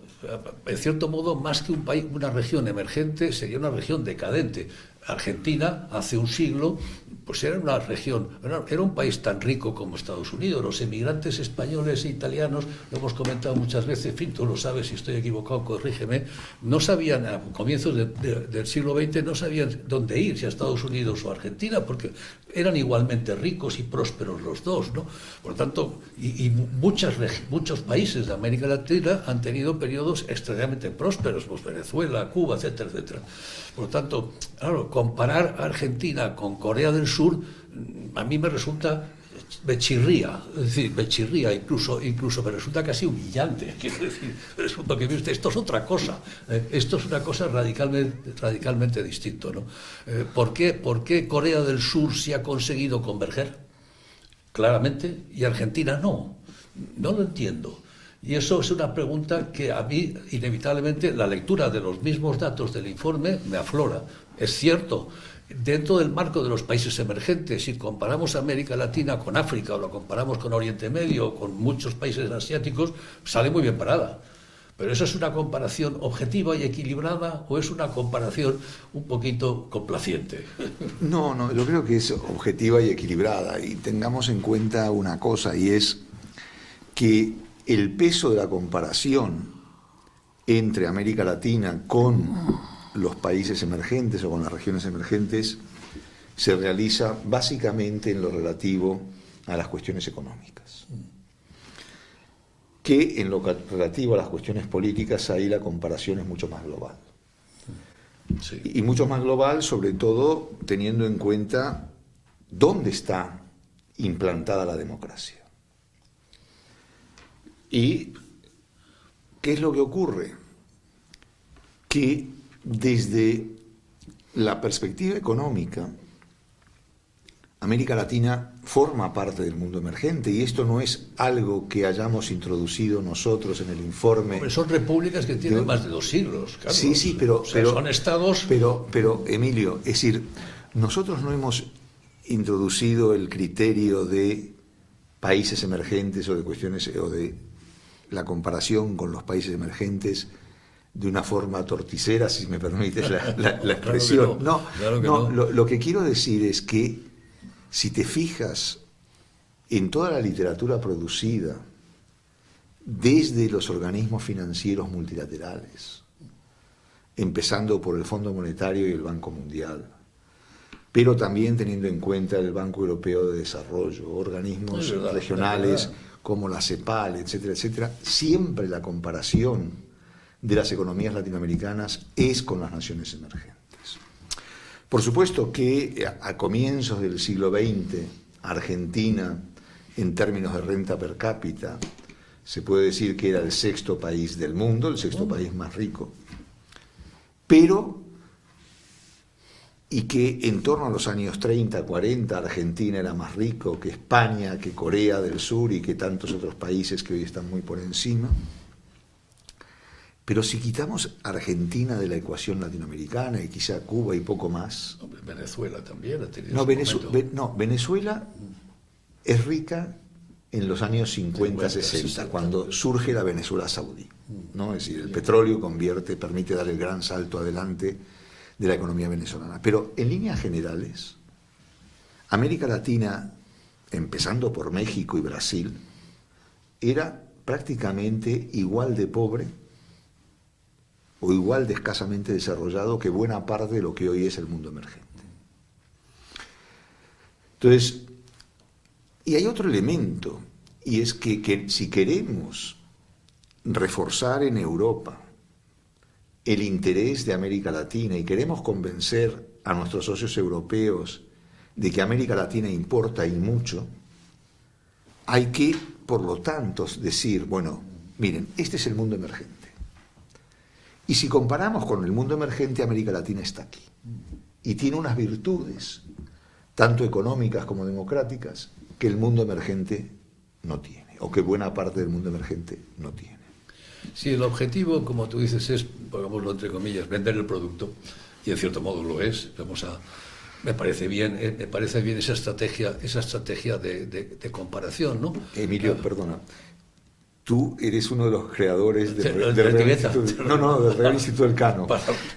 En cierto modo, más que un país, una región emergente, sería una región decadente. Argentina, hace un siglo, pues era una región, era un país tan rico como Estados Unidos. Los emigrantes españoles e italianos, lo hemos comentado muchas veces, en fin, tú lo sabes, si estoy equivocado, corrígeme, no sabían, a comienzos del siglo XX, no sabían dónde ir, si a Estados Unidos o a Argentina, porque eran igualmente ricos y prósperos los dos, ¿no? Por lo tanto, muchos países de América Latina han tenido periodos extremadamente prósperos, pues Venezuela, Cuba, etcétera, etcétera. Por lo tanto, claro, comparar Argentina con Corea del Sur a mí me resulta, me chirría, es decir, me chirría, incluso me resulta casi humillante. Quiero decir, porque esto es otra cosa, esto es una cosa radicalmente distinto, ¿no? ¿Por qué Corea del Sur sí ha conseguido converger? Claramente, y Argentina no. No lo entiendo. Y eso es una pregunta que a mí, inevitablemente, la lectura de los mismos datos del informe me aflora. Es cierto, dentro del marco de los países emergentes, si comparamos América Latina con África o lo comparamos con Oriente Medio o con muchos países asiáticos, sale muy bien parada. Pero ¿eso es una comparación objetiva y equilibrada o es una comparación un poquito complaciente? No, yo creo que es objetiva y equilibrada. Y tengamos en cuenta una cosa, y es que el peso de la comparación entre América Latina con los países emergentes o con las regiones emergentes se realiza básicamente en lo relativo a las cuestiones económicas. Que en lo relativo a las cuestiones políticas, ahí la comparación es mucho más global. Sí. Y mucho más global, sobre todo teniendo en cuenta dónde está implantada la democracia. ¿Y qué es lo que ocurre? Que desde la perspectiva económica, América Latina forma parte del mundo emergente, y esto no es algo que hayamos introducido nosotros en el informe. Hombre, son repúblicas que tienen más de 2 siglos, Carlos. Sí, pero, o sea, son estados. Pero, Emilio, es decir, nosotros no hemos introducido el criterio de países emergentes o de cuestiones o de la comparación con los países emergentes de una forma torticera, si me permites la expresión. Claro que no. Lo que quiero decir es que si te fijas en toda la literatura producida desde los organismos financieros multilaterales, empezando por el Fondo Monetario y el Banco Mundial, pero también teniendo en cuenta el Banco Europeo de Desarrollo, organismos regionales como la CEPAL, etcétera, etcétera, siempre la comparación de las economías latinoamericanas es con las naciones emergentes. Por supuesto que a comienzos del siglo XX, Argentina, en términos de renta per cápita, se puede decir que era el 6º país del mundo, el 6º país más rico, pero, y que en torno a los años 30, 40, Argentina era más rico que España, que Corea del Sur y que tantos otros países que hoy están muy por encima. Pero si quitamos Argentina de la ecuación latinoamericana y quizá Cuba y poco más... Venezuela también ha tenido Venezuela es rica en los años 50, 60, cuando surge la Venezuela saudí, ¿no? Es decir, el petróleo permite dar el gran salto adelante de la economía venezolana. Pero en líneas generales, América Latina, empezando por México y Brasil, era prácticamente igual de pobre o igual de escasamente desarrollado que buena parte de lo que hoy es el mundo emergente. Entonces, y hay otro elemento, y es que si queremos reforzar en Europa el interés de América Latina y queremos convencer a nuestros socios europeos de que América Latina importa y mucho, hay que, por lo tanto, decir, bueno, miren, este es el mundo emergente. Y si comparamos con el mundo emergente, América Latina está aquí. Y tiene unas virtudes, tanto económicas como democráticas, que el mundo emergente no tiene, o que buena parte del mundo emergente no tiene. Sí, el objetivo, como tú dices, es, pongámoslo entre comillas, vender el producto, y en cierto modo lo es. Me parece bien esa estrategia de comparación, ¿no? Emilio, perdona. Tú eres uno de los creadores del Real Instituto Elcano.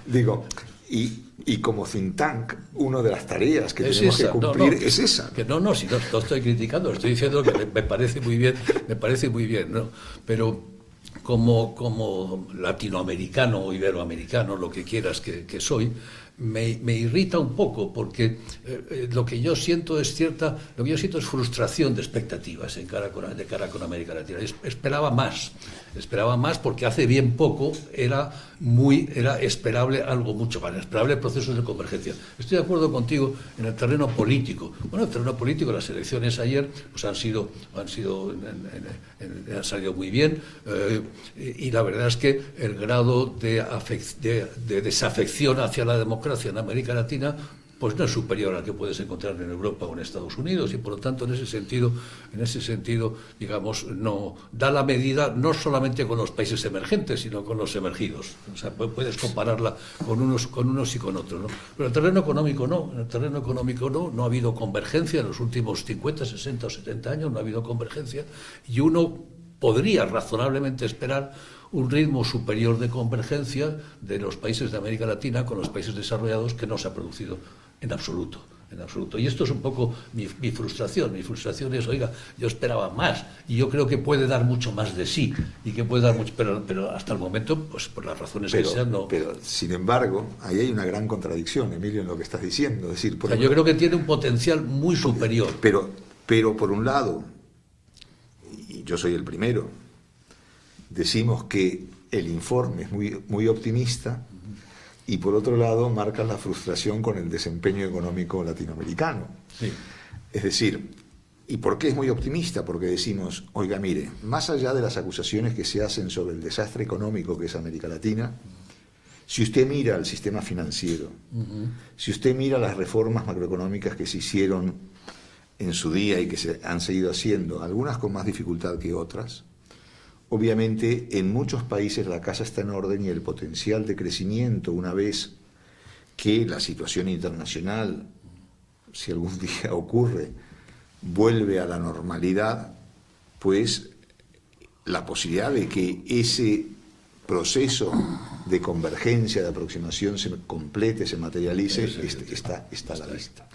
Digo, y como think tank, una de las tareas que tenemos que cumplir es esa. Que no estoy criticando, estoy diciendo que me parece muy bien, ¿no? Pero como latinoamericano o iberoamericano, lo que quieras que soy, me irrita un poco, porque lo que yo siento es frustración de expectativas de cara con América Latina. Esperaba más porque hace bien poco era esperable algo mucho más, esperable procesos de convergencia. Estoy de acuerdo contigo en el terreno político. Bueno, en el terreno político las elecciones ayer pues han salido muy bien, y la verdad es que el grado de desafección hacia la democracia en América Latina pues no es superior al que puedes encontrar en Europa o en Estados Unidos, y por lo tanto en ese sentido, digamos, no da la medida no solamente con los países emergentes, sino con los emergidos. O sea, puedes compararla con unos y con otros, ¿no? Pero en el terreno económico no ha habido convergencia en los últimos 50, 60 o 70 años, no ha habido convergencia, y uno podría razonablemente esperar un ritmo superior de convergencia de los países de América Latina con los países desarrollados, que no se ha producido en absoluto. Y esto es un poco mi frustración. Mi frustración es, oiga, yo esperaba más, y yo creo que puede dar mucho más de sí, y que puede dar mucho, pero hasta el momento, pues por las razones que sean, no. Pero, sin embargo, ahí hay una gran contradicción, Emilio, en lo que estás diciendo. Es decir, yo creo que tiene un potencial muy superior. Pero por un lado, y yo soy el primero, decimos que el informe es muy optimista, y por otro lado marca la frustración con el desempeño económico latinoamericano. Sí. Es decir, ¿y por qué es muy optimista? Porque decimos, oiga, mire, más allá de las acusaciones que se hacen sobre el desastre económico que es América Latina, si usted mira el sistema financiero, si usted mira las reformas macroeconómicas que se hicieron en su día y que se han seguido haciendo, algunas con más dificultad que otras, obviamente en muchos países la casa está en orden, y el potencial de crecimiento, una vez que la situación internacional, si algún día ocurre, vuelve a la normalidad, pues la posibilidad de que ese proceso de convergencia, de aproximación se complete, se materialice, está a la vista.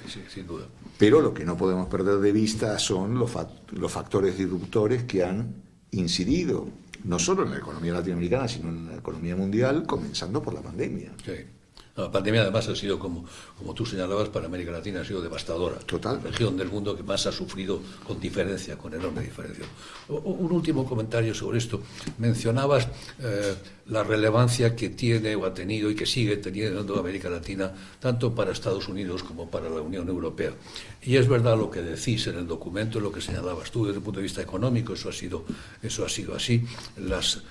Sí, sin duda. Pero lo que no podemos perder de vista son los factores disruptores que han incidido no solo en la economía latinoamericana, sino en la economía mundial, comenzando por la pandemia. Sí. La pandemia además ha sido, como tú señalabas, para América Latina ha sido devastadora. Total. La región del mundo que más ha sufrido con enorme diferencia. Un último comentario sobre esto. Mencionabas la relevancia que tiene o ha tenido y que sigue teniendo América Latina, tanto para Estados Unidos como para la Unión Europea. Y es verdad lo que decís en el documento, lo que señalabas tú desde el punto de vista económico, eso ha sido así. Los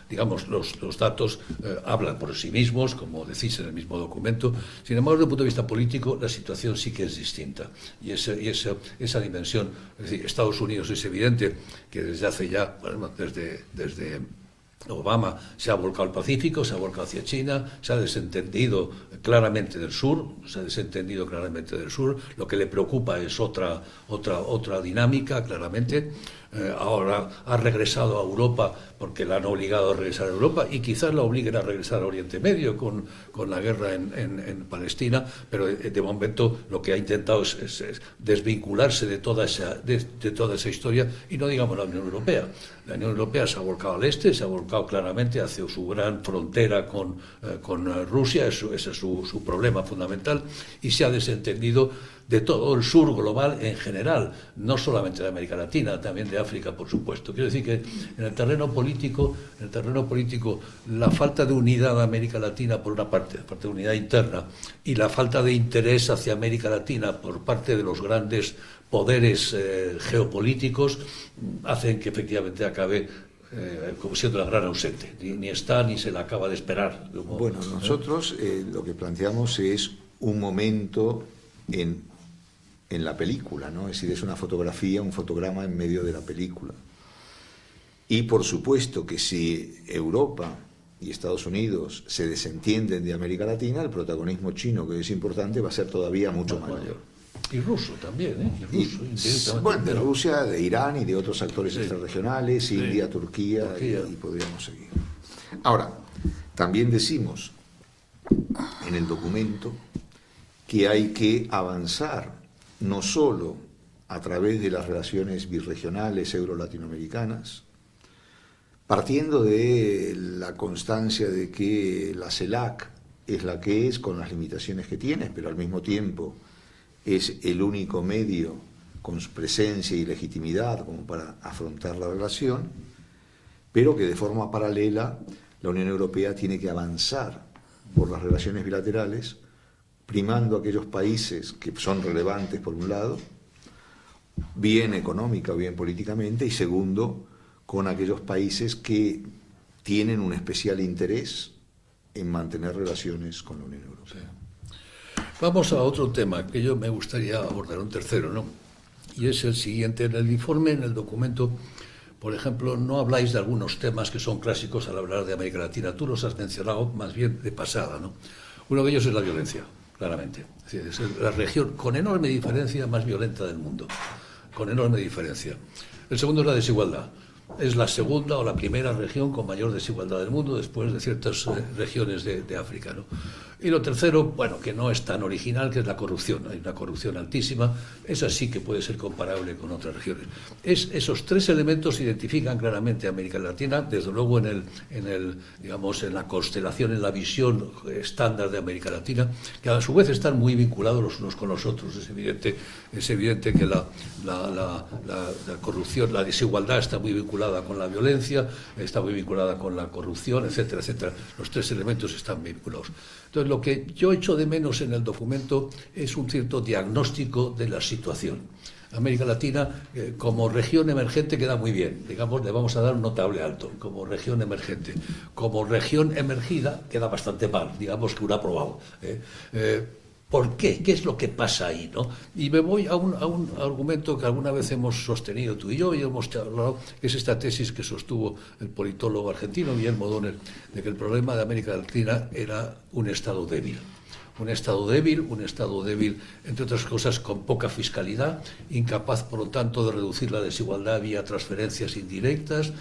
datos hablan por sí mismos, como decís en el mismo documento. Sin embargo, desde el punto de vista político, la situación sí que es distinta. Y esa dimensión, es decir, Estados Unidos es evidente que desde hace ya, desde Obama se ha volcado al Pacífico, se ha volcado hacia China, se ha desentendido claramente del sur. Lo que le preocupa es otra dinámica, claramente. Ahora ha regresado a Europa porque la han obligado a regresar a Europa, y quizás la obliguen a regresar a Oriente Medio con la guerra en Palestina, pero de momento lo que ha intentado es desvincularse de toda esa historia, y no digamos la Unión Europea. La Unión Europea se ha volcado al este, se ha volcado claramente hacia su gran frontera con Rusia, ese es su problema fundamental, y se ha desentendido de todo el sur global en general, no solamente de América Latina, también de África, por supuesto. Quiero decir que en el terreno político, la falta de unidad de América Latina, por una parte, la falta de unidad interna, y la falta de interés hacia América Latina por parte de los grandes poderes geopolíticos, hacen que efectivamente acabe como siendo la gran ausente. Ni está ni se la acaba de esperar. Bueno, nosotros lo que planteamos es un momento en la película, ¿no? Es decir, es una fotografía, un fotograma en medio de la película. Y por supuesto que si Europa y Estados Unidos se desentienden de América Latina, el protagonismo chino, que es importante, va a ser todavía mucho mayor. Y ruso también, de Rusia, de Irán y de otros actores extrarregionales, sí. India, Turquía. Y podríamos seguir. Ahora, también decimos en el documento que hay que avanzar no solo a través de las relaciones birregionales euro-latinoamericanas, partiendo de la constancia de que la CELAC es la que es, con las limitaciones que tiene, pero al mismo tiempo es el único medio con su presencia y legitimidad como para afrontar la relación, pero que de forma paralela la Unión Europea tiene que avanzar por las relaciones bilaterales, primando aquellos países que son relevantes por un lado, bien económica o bien políticamente, y segundo, con aquellos países que tienen un especial interés en mantener relaciones con la Unión Europea. Sí. Vamos a otro tema que yo me gustaría abordar, un tercero, ¿no? Y es el siguiente. En el informe, en el documento, por ejemplo, no habláis de algunos temas que son clásicos al hablar de América Latina. Tú los has mencionado más bien de pasada, ¿no? Uno de ellos es la violencia, claramente. Es decir, es la región con enorme diferencia más violenta del mundo, con enorme diferencia. El segundo es la desigualdad. Es la segunda o la primera región con mayor desigualdad del mundo, después de ciertas regiones de África, ¿no? Y lo tercero, bueno, que no es tan original, que es la corrupción. Hay una corrupción altísima, esa sí que puede ser comparable con otras regiones. Esos tres elementos identifican claramente a América Latina, desde luego digamos, en la constelación, en la visión estándar de América Latina, que a su vez están muy vinculados los unos con los otros. Es evidente que la corrupción, la desigualdad está muy vinculada con la violencia, está muy vinculada con la corrupción, etcétera, etcétera. Los tres elementos están vinculados. Entonces, lo que yo echo de menos en el documento es un cierto diagnóstico de la situación. América Latina, como región emergente, queda muy bien. Digamos, le vamos a dar un notable alto, como región emergente. Como región emergida, queda bastante mal, digamos que un aprobado. ¿Por qué? ¿Qué es lo que pasa ahí, no? Y me voy a un argumento que alguna vez hemos sostenido tú y yo, y hemos hablado, que es esta tesis que sostuvo el politólogo argentino Guillermo Donner, de que el problema de América Latina era un Estado débil. Un Estado débil, entre otras cosas, con poca fiscalidad, incapaz, por lo tanto, de reducir la desigualdad vía transferencias indirectas,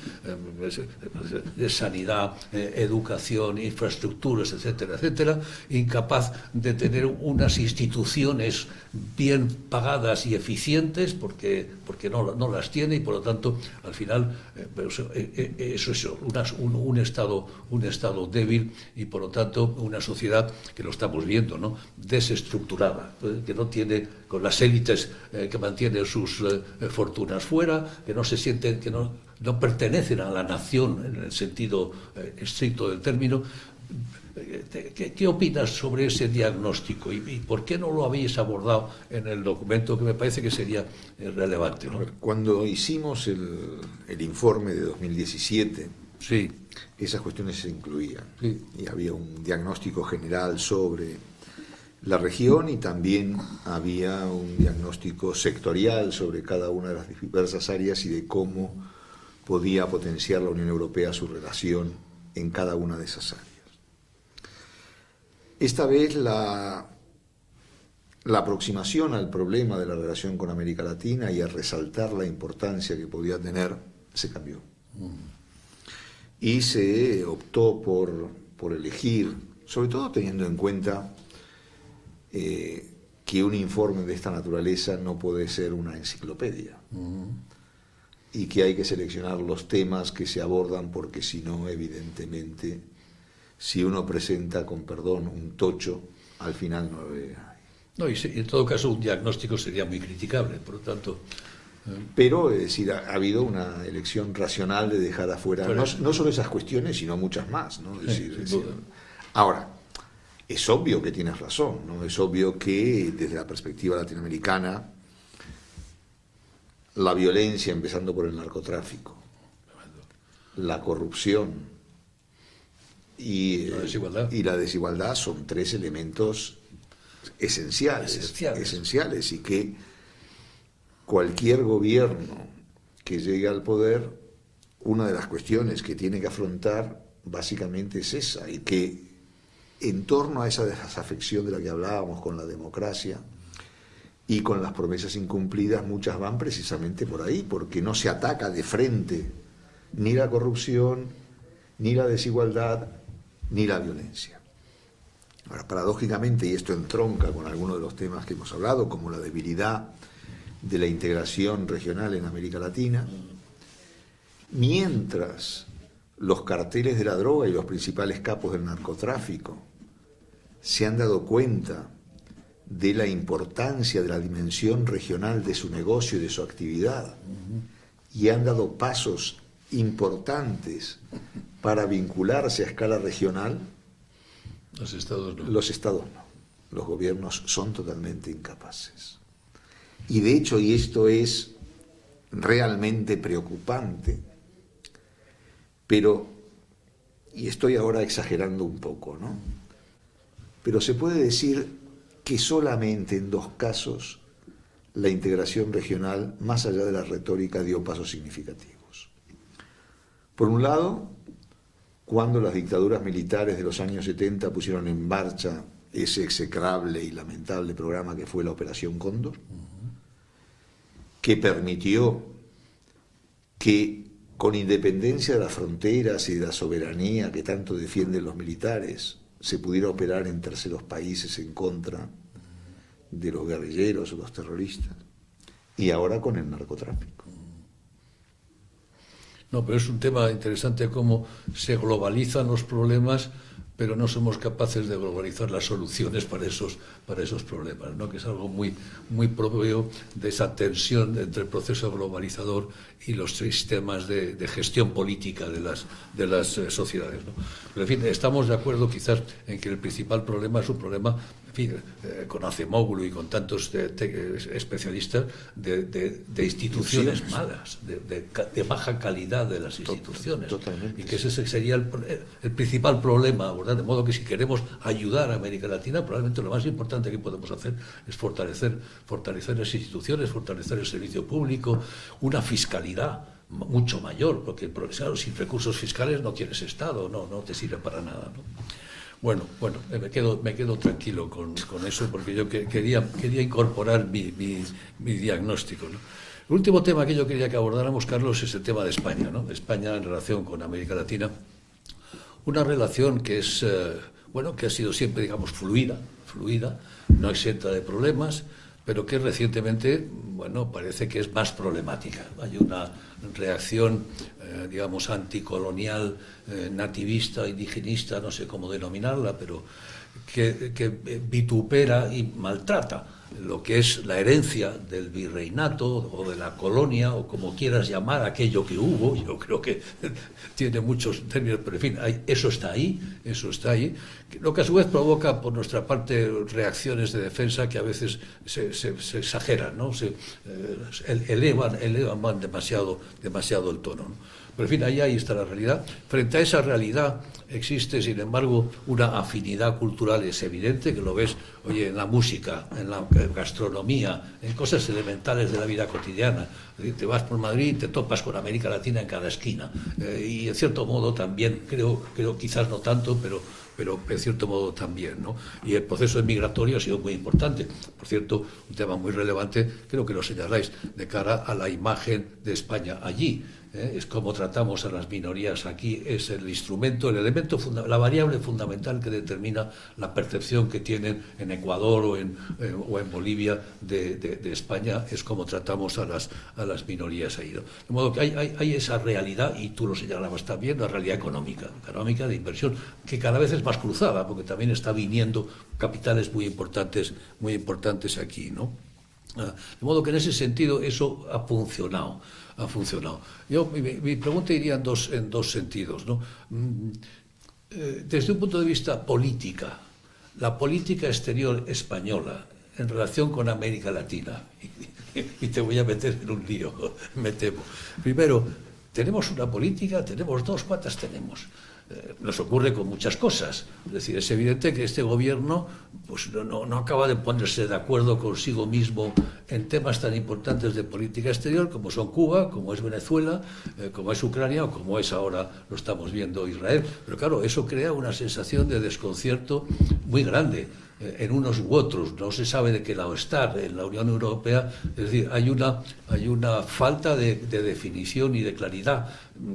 de sanidad, educación, infraestructuras, etcétera, etcétera, incapaz de tener unas instituciones bien pagadas y eficientes, porque no las tiene, y por lo tanto, al final, eso es un Estado débil, y por lo tanto, una sociedad que lo estamos viendo, ¿no? Desestructurada, que no tiene, con las élites que mantienen sus fortunas fuera, que no se sienten, que no pertenecen a la nación en el sentido estricto del término. ¿Qué opinas sobre ese diagnóstico y por qué no lo habéis abordado en el documento, que me parece que sería relevante, ¿no? Cuando hicimos el informe de 2017, sí, esas cuestiones se incluían, sí, y había un diagnóstico general sobre la región, y también había un diagnóstico sectorial sobre cada una de las diversas áreas y de cómo podía potenciar la Unión Europea su relación en cada una de esas áreas. Esta vez la aproximación al problema de la relación con América Latina y a resaltar la importancia que podía tener se cambió. Y se optó por elegir, sobre todo teniendo en cuenta que un informe de esta naturaleza no puede ser una enciclopedia, y que hay que seleccionar los temas que se abordan, porque si no, evidentemente, si uno presenta, con perdón, un tocho, al final no lo ve. No, y en todo caso un diagnóstico sería muy criticable, por lo tanto. Pero, es decir, ha habido una elección racional de dejar afuera no solo esas cuestiones, sino muchas más, ¿no? Ahora, es obvio que tienes razón, ¿no? Es obvio que desde la perspectiva latinoamericana, la violencia, empezando por el narcotráfico, la corrupción y la desigualdad son tres elementos esenciales, y que cualquier gobierno que llegue al poder, una de las cuestiones que tiene que afrontar básicamente es esa, y que en torno a esa desafección de la que hablábamos con la democracia y con las promesas incumplidas, muchas van precisamente por ahí, porque no se ataca de frente ni la corrupción, ni la desigualdad, ni la violencia. Ahora, paradójicamente, y esto entronca con algunos de los temas que hemos hablado, como la debilidad de la integración regional en América Latina, mientras los carteles de la droga y los principales capos del narcotráfico se han dado cuenta de la importancia de la dimensión regional de su negocio y de su actividad, y han dado pasos importantes para vincularse a escala regional, los estados no. Los estados no. Los gobiernos son totalmente incapaces. Y de hecho, y esto es realmente preocupante, pero, y estoy ahora exagerando un poco, ¿no? Pero se puede decir que solamente en 2 casos la integración regional, más allá de la retórica, dio pasos significativos. Por un lado, cuando las dictaduras militares de los años 70 pusieron en marcha ese execrable y lamentable programa que fue la Operación Cóndor, que permitió que, con independencia de las fronteras y de la soberanía que tanto defienden los militares, se pudiera operar en terceros países en contra de los guerrilleros o los terroristas, y ahora con el narcotráfico. No, pero es un tema interesante cómo se globalizan los problemas, pero no somos capaces de globalizar las soluciones para esos problemas, ¿no? Que es algo muy propio de esa tensión entre el proceso globalizador y los sistemas de gestión política de las sociedades, ¿no? Pero, en fin, estamos de acuerdo quizás en que el principal problema es un problema, en fin, con Acemoglu y con tantos especialistas, de instituciones malas, de baja calidad de las instituciones. Totalmente. Y que ese sería el principal problema, ¿verdad? De modo que si queremos ayudar a América Latina, probablemente lo más importante que podemos hacer es fortalecer las instituciones, fortalecer el servicio público, una fiscalidad mucho mayor, porque claro, sin recursos fiscales no tienes Estado, no te sirve para nada, ¿no? Bueno, me quedo tranquilo con eso, porque yo quería incorporar mi diagnóstico, ¿no? El último tema que yo quería que abordáramos, Carlos, es el tema de España, ¿no? España en relación con América Latina. Una relación que es, que ha sido siempre, digamos, fluida, no exenta de problemas, pero que recientemente, parece que es más problemática. Hay una reacción, digamos, anticolonial, nativista, indigenista, no sé cómo denominarla, pero que vitupera y maltrata lo que es la herencia del virreinato o de la colonia, o como quieras llamar aquello que hubo. Yo creo que tiene muchos términos, pero en fin, eso está ahí, lo que a su vez provoca por nuestra parte reacciones de defensa que a veces se exageran, ¿no? Se elevan demasiado el tono, ¿no? Pero en fin, ahí está la realidad. Frente a esa realidad existe, sin embargo, una afinidad cultural, es evidente, que lo ves, en la música, en la gastronomía, en cosas elementales de la vida cotidiana. Te vas por Madrid y te topas con América Latina en cada esquina. Y en cierto modo también, creo quizás no tanto, pero en cierto modo también, ¿no? Y el proceso migratorio ha sido muy importante. Por cierto, un tema muy relevante, creo que lo señaláis, de cara a la imagen de España allí. Es cómo tratamos a las minorías aquí, es el instrumento, el elemento, la variable fundamental que determina la percepción que tienen en Ecuador o en Bolivia de España, es cómo tratamos a las minorías ahí, ¿no? De modo que hay esa realidad, y tú lo señalabas también, la realidad económica de inversión, que cada vez es más cruzada, porque también está viniendo capitales muy importantes aquí, ¿no? De modo que en ese sentido eso ha funcionado. Mi pregunta iría en dos sentidos, ¿no? Desde un punto de vista política, la política exterior española en relación con América Latina, y te voy a meter en un lío, me temo. Primero, tenemos una política, tenemos dos, ¿cuántas tenemos? Nos ocurre con muchas cosas. Es decir, es evidente que este gobierno pues, no acaba de ponerse de acuerdo consigo mismo en temas tan importantes de política exterior como son Cuba, como es Venezuela, como es Ucrania o como es ahora, lo estamos viendo, Israel. Pero claro, eso crea una sensación de desconcierto muy grande en unos u otros. No se sabe de qué lado estar en la Unión Europea. Es decir, hay una falta de definición y de claridad.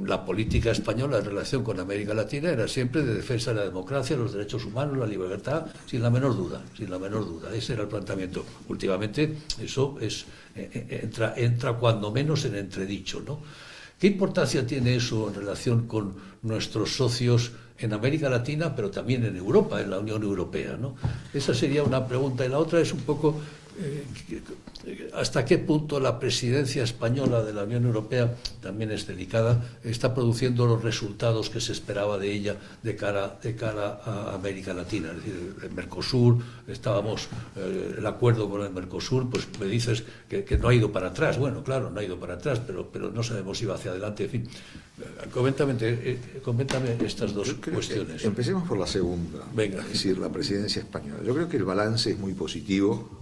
La política española en relación con América Latina era siempre de defensa de la democracia, los derechos humanos, la libertad, sin la menor duda. Ese era el planteamiento. Últimamente eso entra cuando menos en entredicho, ¿no? ¿Qué importancia tiene eso en relación con nuestros socios en América Latina, pero también en Europa, en la Unión Europea, ¿no? Esa sería una pregunta. Y la otra es un poco hasta qué punto la presidencia española de la Unión Europea, también es delicada, está produciendo los resultados que se esperaba de ella de cara a América Latina. Es decir, el Mercosur, estábamos, el acuerdo con el Mercosur, pues me dices que no ha ido para atrás. Bueno, claro, no ha ido para atrás, pero no sabemos si va hacia adelante. En fin, coméntame estas dos cuestiones. Empecemos por la segunda. Venga. Es decir, la presidencia española. Yo creo que el balance es muy positivo,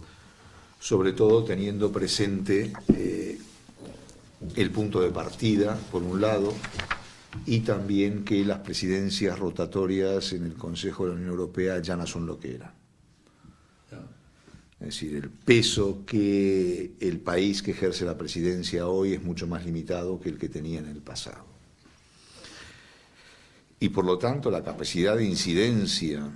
sobre todo teniendo presente el punto de partida, por un lado, y también que las presidencias rotatorias en el Consejo de la Unión Europea ya no son lo que eran. Es decir, el peso que el país que ejerce la presidencia hoy es mucho más limitado que el que tenía en el pasado. Y por lo tanto la capacidad de incidencia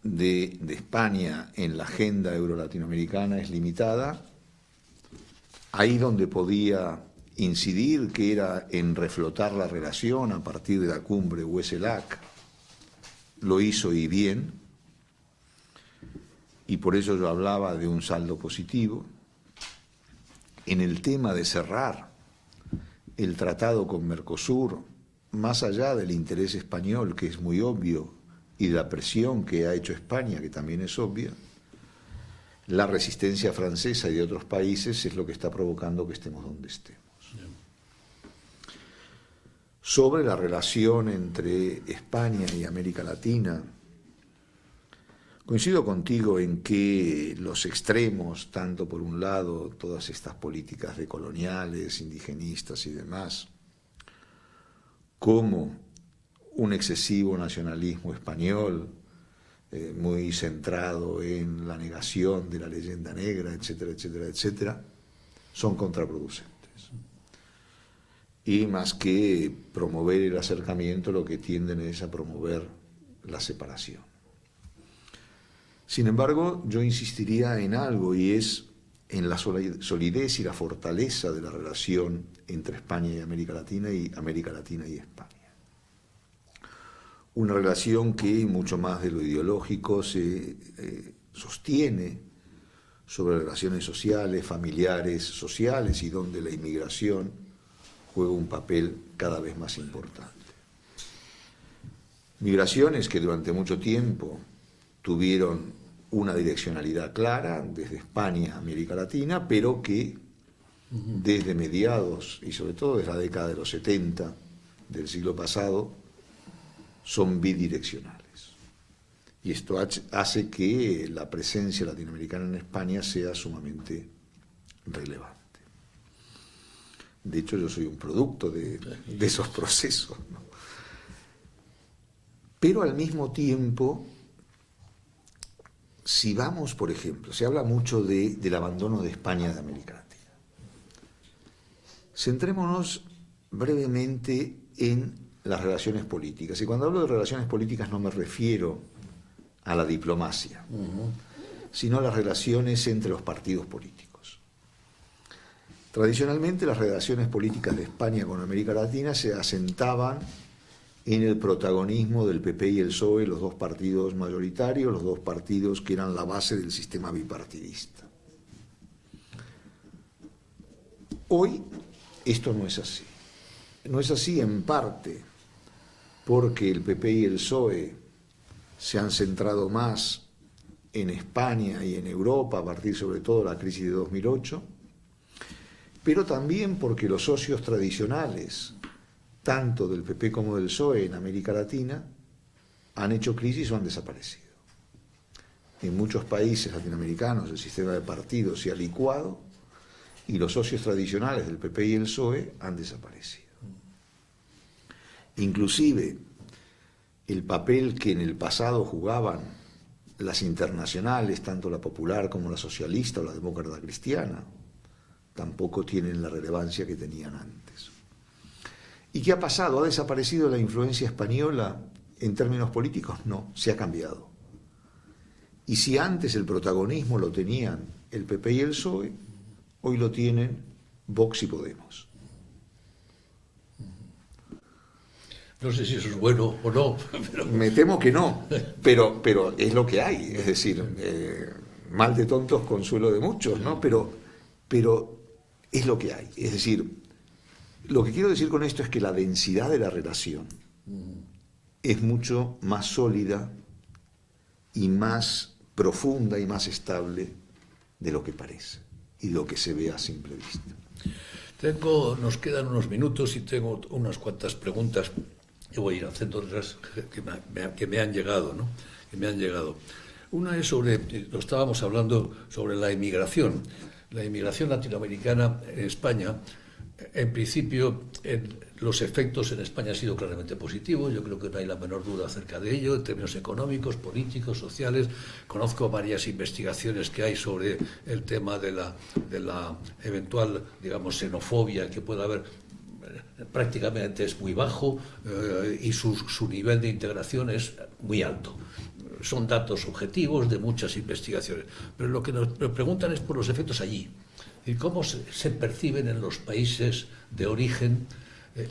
de España en la agenda euro-latinoamericana es limitada. Ahí donde podía incidir, que era en reflotar la relación a partir de la cumbre UE-CELAC, lo hizo y bien, y por eso yo hablaba de un saldo positivo. En el tema de cerrar el tratado con Mercosur, más allá del interés español, que es muy obvio, y de la presión que ha hecho España, que también es obvia, la resistencia francesa y de otros países es lo que está provocando que estemos donde estemos. Sobre la relación entre España y América Latina, coincido contigo en que los extremos, tanto por un lado todas estas políticas decoloniales, indigenistas y demás, como un excesivo nacionalismo español, muy centrado en la negación de la leyenda negra, etcétera, etcétera, etcétera, son contraproducentes. Y más que promover el acercamiento, lo que tienden es a promover la separación. Sin embargo, yo insistiría en algo, y es en la solidez y la fortaleza de la relación entre España y América Latina y España. Una relación que, mucho más de lo ideológico, se sostiene sobre relaciones sociales, familiares, sociales, y donde la inmigración juega un papel cada vez más importante. Migraciones que durante mucho tiempo tuvieron una direccionalidad clara desde España a América Latina, pero que desde mediados y sobre todo desde la década de los 70 del siglo pasado son bidireccionales. Y esto hace que la presencia latinoamericana en España sea sumamente relevante. De hecho, yo soy un producto de esos procesos, ¿no? Pero al mismo tiempo, si vamos, por ejemplo, se habla mucho del abandono de España de América Latina. Centrémonos brevemente en las relaciones políticas. Y cuando hablo de relaciones políticas no me refiero a la diplomacia, sino a las relaciones entre los partidos políticos. Tradicionalmente las relaciones políticas de España con América Latina se asentaban en el protagonismo del PP y el PSOE, los dos partidos mayoritarios, los dos partidos que eran la base del sistema bipartidista. Hoy esto no es así. No es así en parte porque el PP y el PSOE se han centrado más en España y en Europa a partir sobre todo de la crisis de 2008, pero también porque los socios tradicionales, tanto del PP como del PSOE en América Latina, han hecho crisis o han desaparecido. En muchos países latinoamericanos el sistema de partidos se ha licuado y los socios tradicionales del PP y el PSOE han desaparecido. Inclusive el papel que en el pasado jugaban las internacionales, tanto la popular como la socialista o la demócrata cristiana, tampoco tienen la relevancia que tenían antes. ¿Y qué ha pasado? ¿Ha desaparecido la influencia española en términos políticos? No, se ha cambiado. Y si antes el protagonismo lo tenían el PP y el PSOE, hoy lo tienen Vox y Podemos. No sé si eso es bueno o no. Pero... Me temo que no, pero es lo que hay. Es decir, mal de tontos, consuelo de muchos, ¿no? Pero es lo que hay. Es decir, lo que quiero decir con esto es que la densidad de la relación es mucho más sólida y más profunda y más estable de lo que parece y de lo que se ve a simple vista. Nos quedan unos minutos y tengo unas cuantas preguntas que voy a ir haciendo otras que me han llegado, ¿no? Que me han llegado. Una es lo estábamos hablando sobre la inmigración. La inmigración latinoamericana en España, en principio, los efectos en España han sido claramente positivos. Yo creo que no hay la menor duda acerca de ello, en términos económicos, políticos, sociales. Conozco varias investigaciones que hay sobre el tema de la eventual, digamos, xenofobia que pueda haber. Prácticamente es muy bajo y su nivel de integración es muy alto. Son datos objetivos de muchas investigaciones. Pero lo que nos preguntan es por los efectos allí. ¿Y cómo se perciben en los países de origen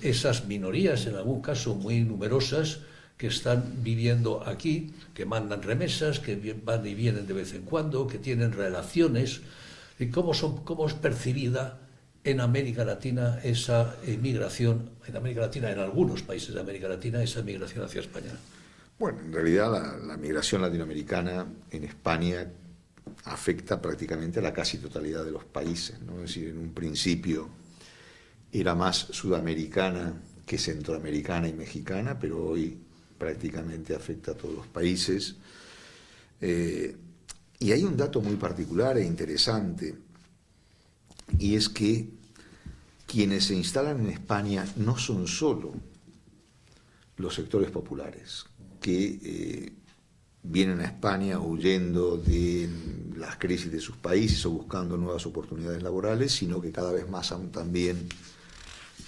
esas minorías, en algún caso muy numerosas, que están viviendo aquí, que mandan remesas, que van y vienen de vez en cuando, que tienen relaciones? ¿Y cómo es percibida en América Latina esa migración, en algunos países de América Latina, esa migración hacia España? Bueno, en realidad la migración latinoamericana en España afecta prácticamente a la casi totalidad de los países, ¿no? Es decir, en un principio era más sudamericana que centroamericana y mexicana, pero hoy prácticamente afecta a todos los países. Y hay un dato muy particular e interesante, y es que quienes se instalan en España no son solo los sectores populares, que vienen a España huyendo de las crisis de sus países o buscando nuevas oportunidades laborales, sino que cada vez más aún también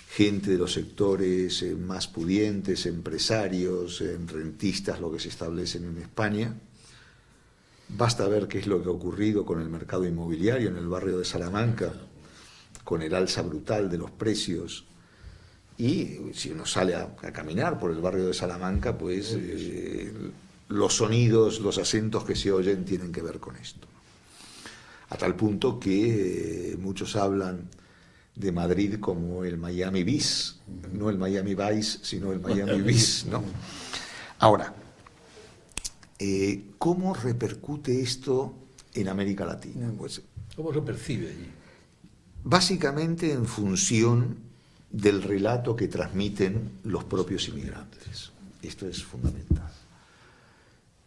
gente de los sectores más pudientes, empresarios, rentistas, lo que se establecen en España. Basta ver qué es lo que ha ocurrido con el mercado inmobiliario en el barrio de Salamanca, con el alza brutal de los precios. Y si uno sale a caminar por el barrio de Salamanca, pues los sonidos, los acentos que se oyen tienen que ver con esto. A tal punto que muchos hablan de Madrid como el Miami Bis, no el Miami Vice, sino el Miami Bis, ¿no? Ahora, ¿cómo repercute esto en América Latina? Pues, ¿cómo se percibe allí? Básicamente en función del relato que transmiten los propios inmigrantes. Esto es fundamental.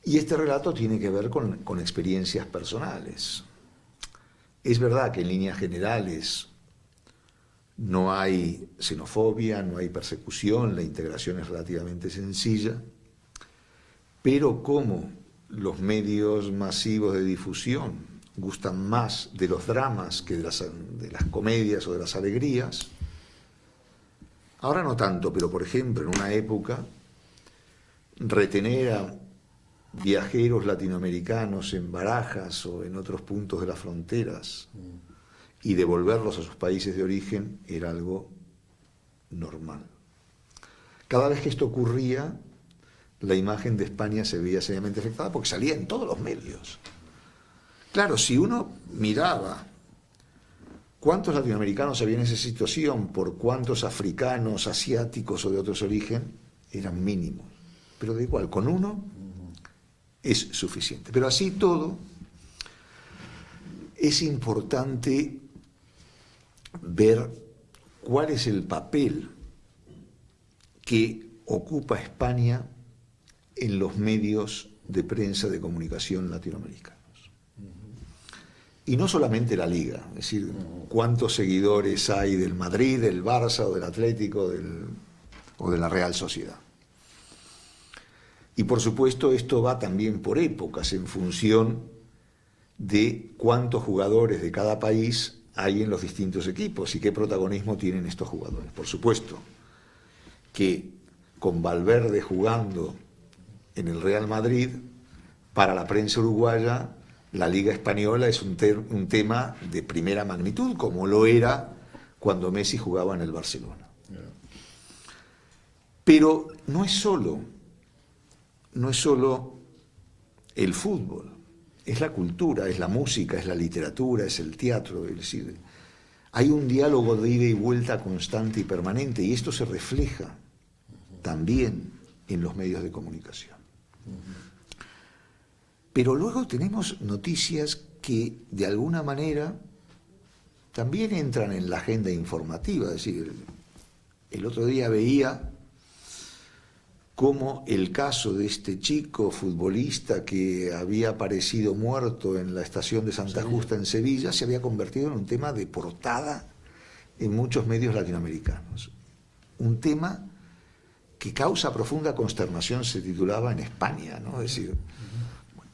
Y este relato tiene que ver con experiencias personales. Es verdad que en líneas generales no hay xenofobia, no hay persecución, la integración es relativamente sencilla, pero como los medios masivos de difusión gustan más de los dramas que de las comedias o de las alegrías, ahora no tanto, pero por ejemplo en una época retener a viajeros latinoamericanos en Barajas o en otros puntos de las fronteras y devolverlos a sus países de origen era algo normal. Cada vez que esto ocurría, la imagen de España se veía seriamente afectada porque salía en todos los medios. Claro, si uno miraba cuántos latinoamericanos había en esa situación por cuántos africanos, asiáticos o de otros origen, eran mínimos. Pero da igual, con uno es suficiente. Pero así todo, es importante ver cuál es el papel que ocupa España en los medios de prensa de comunicación latinoamericanos. Y no solamente la Liga, es decir, cuántos seguidores hay del Madrid, del Barça o del Atlético o de la Real Sociedad. Y por supuesto esto va también por épocas, en función de cuántos jugadores de cada país hay en los distintos equipos y qué protagonismo tienen estos jugadores. Por supuesto que con Valverde jugando en el Real Madrid, para la prensa uruguaya, la Liga Española es un tema de primera magnitud, como lo era cuando Messi jugaba en el Barcelona. Pero no es solo el fútbol, es la cultura, es la música, es la literatura, es el teatro, es decir, hay un diálogo de ida y vuelta constante y permanente, y esto se refleja también en los medios de comunicación. Pero luego tenemos noticias que de alguna manera también entran en la agenda informativa. Es decir, el otro día veía cómo el caso de este chico futbolista que había aparecido muerto en la estación de Santa Justa en Sevilla se había convertido en un tema de portada en muchos medios latinoamericanos. Un tema que causa profunda consternación, se titulaba en España, ¿no? Es decir, bueno,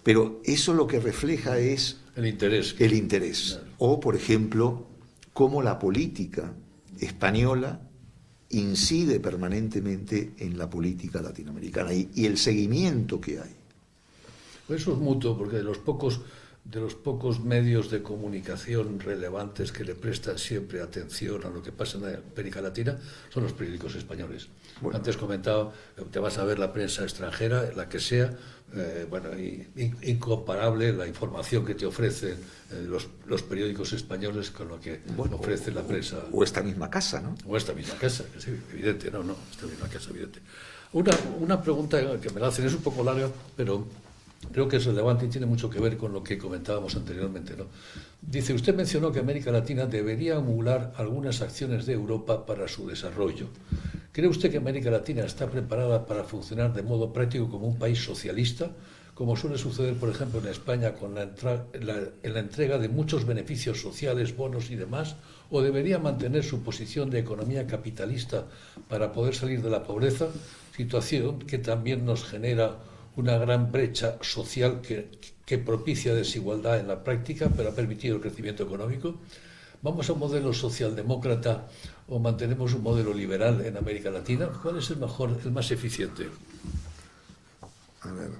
pero eso lo que refleja es el interés. El interés. Claro. O, por ejemplo, cómo la política española incide permanentemente en la política latinoamericana y el seguimiento que hay. Eso es mutuo, porque de los pocos medios de comunicación relevantes que le prestan siempre atención a lo que pasa en América Latina son los periódicos españoles. Bueno. Antes comentaba, te vas a ver la prensa extranjera, la que sea, incomparable la información que te ofrecen los periódicos españoles con lo que ofrece la prensa. O esta misma casa, ¿no? O esta misma casa, que sí, evidente, esta misma casa, evidente. Una pregunta que me la hacen es un poco larga, pero creo que es relevante y tiene mucho que ver con lo que comentábamos anteriormente, ¿no? Dice, usted mencionó que América Latina debería emular algunas acciones de Europa para su desarrollo. ¿Cree usted que América Latina está preparada para funcionar de modo práctico como un país socialista, como suele suceder, por ejemplo, en España con la entrega de muchos beneficios sociales, bonos y demás? ¿O debería mantener su posición de economía capitalista para poder salir de la pobreza, situación que también nos genera una gran brecha social que propicia desigualdad en la práctica, pero ha permitido el crecimiento económico? ¿Vamos a un modelo socialdemócrata o mantenemos un modelo liberal en América Latina? ¿Cuál es el mejor, el más eficiente? A ver.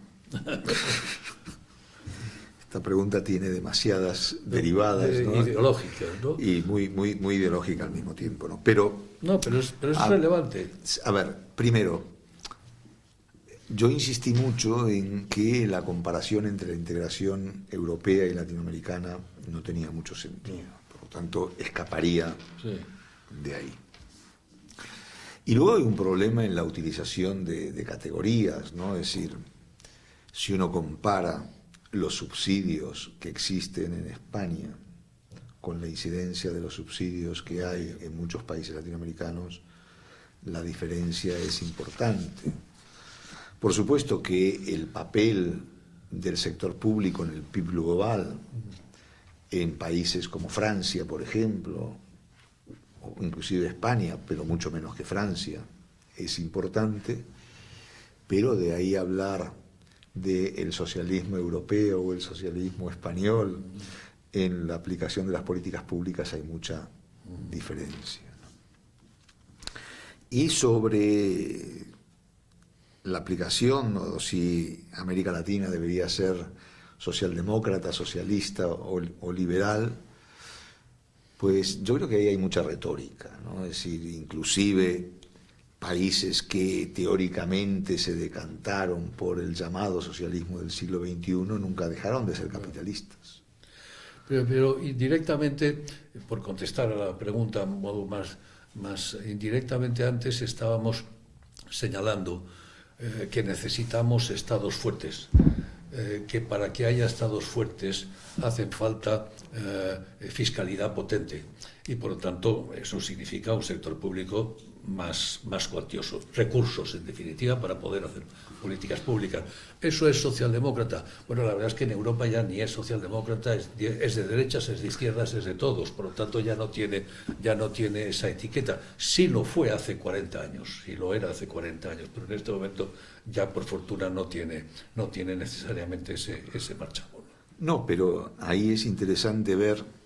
Esta pregunta tiene demasiadas derivadas, ¿no? Ideológicas, ¿no? Y muy ideológica al mismo tiempo, ¿no? Pero es relevante. A ver, primero, yo insistí mucho en que la comparación entre la integración europea y latinoamericana no tenía mucho sentido. Por lo tanto, escaparía de ahí. Y luego hay un problema en la utilización de categorías, ¿no? Es decir, si uno compara los subsidios que existen en España con la incidencia de los subsidios que hay en muchos países latinoamericanos, la diferencia es importante. Por supuesto que el papel del sector público en el PIB global, en países como Francia, por ejemplo, o inclusive España, pero mucho menos que Francia, es importante, pero de ahí hablar del socialismo europeo o el socialismo español en la aplicación de las políticas públicas hay mucha diferencia, ¿no? Y sobre la aplicación, o si América Latina debería ser socialdemócrata, socialista o liberal, pues yo creo que ahí hay mucha retórica, ¿no? Es decir, inclusive países que teóricamente se decantaron por el llamado socialismo del siglo XXI nunca dejaron de ser capitalistas. Pero indirectamente, por contestar a la pregunta de un modo más indirectamente, antes estábamos señalando que necesitamos estados fuertes, que para que haya estados fuertes hacen falta fiscalidad potente y por lo tanto eso significa un sector público más cuantioso, recursos en definitiva para poder hacer políticas públicas. ¿Eso es socialdemócrata? Bueno, la verdad es que en Europa ya ni es socialdemócrata, es de derechas, es de izquierdas, es de todos, por lo tanto ya no tiene esa etiqueta. Sí lo fue hace 40 años, sí lo era hace 40 años, pero en este momento ya por fortuna no tiene necesariamente ese marchamo. No, pero ahí es interesante ver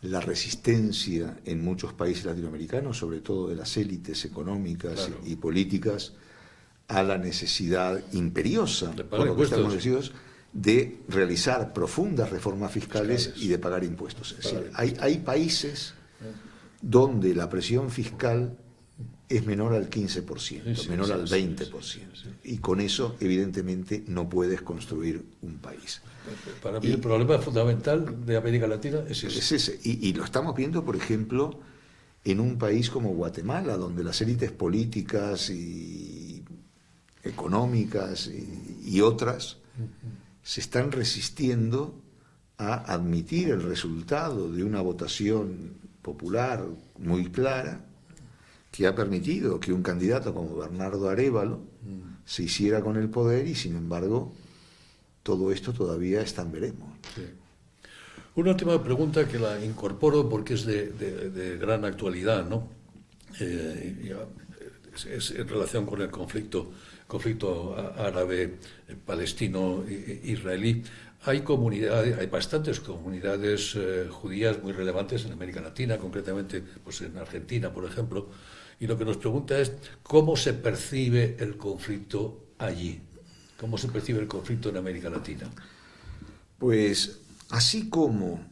la resistencia en muchos países latinoamericanos, sobre todo de las élites económicas y políticas, a la necesidad imperiosa, por lo que estamos decididos, de realizar profundas reformas fiscales y de pagar impuestos. Es decir, hay países donde la presión fiscal es menor al 15%, menor al 20%. Y con eso, evidentemente, no puedes construir un país. Para mí el problema fundamental de América Latina es ese. Es ese. Y lo estamos viendo, por ejemplo, en un país como Guatemala, donde las élites políticas y económicas y otras se están resistiendo a admitir el resultado de una votación popular muy clara que ha permitido que un candidato como Bernardo Arévalo se hiciera con el poder, y sin embargo todo esto todavía está en veremos. Sí. Una última pregunta que la incorporo porque es de gran actualidad, ¿no? Es en relación con el conflicto árabe, palestino, israelí. Hay bastantes comunidades judías muy relevantes en América Latina, concretamente pues en Argentina, por ejemplo, y lo que nos pregunta es cómo se percibe el conflicto allí, cómo se percibe el conflicto en América Latina. Pues así como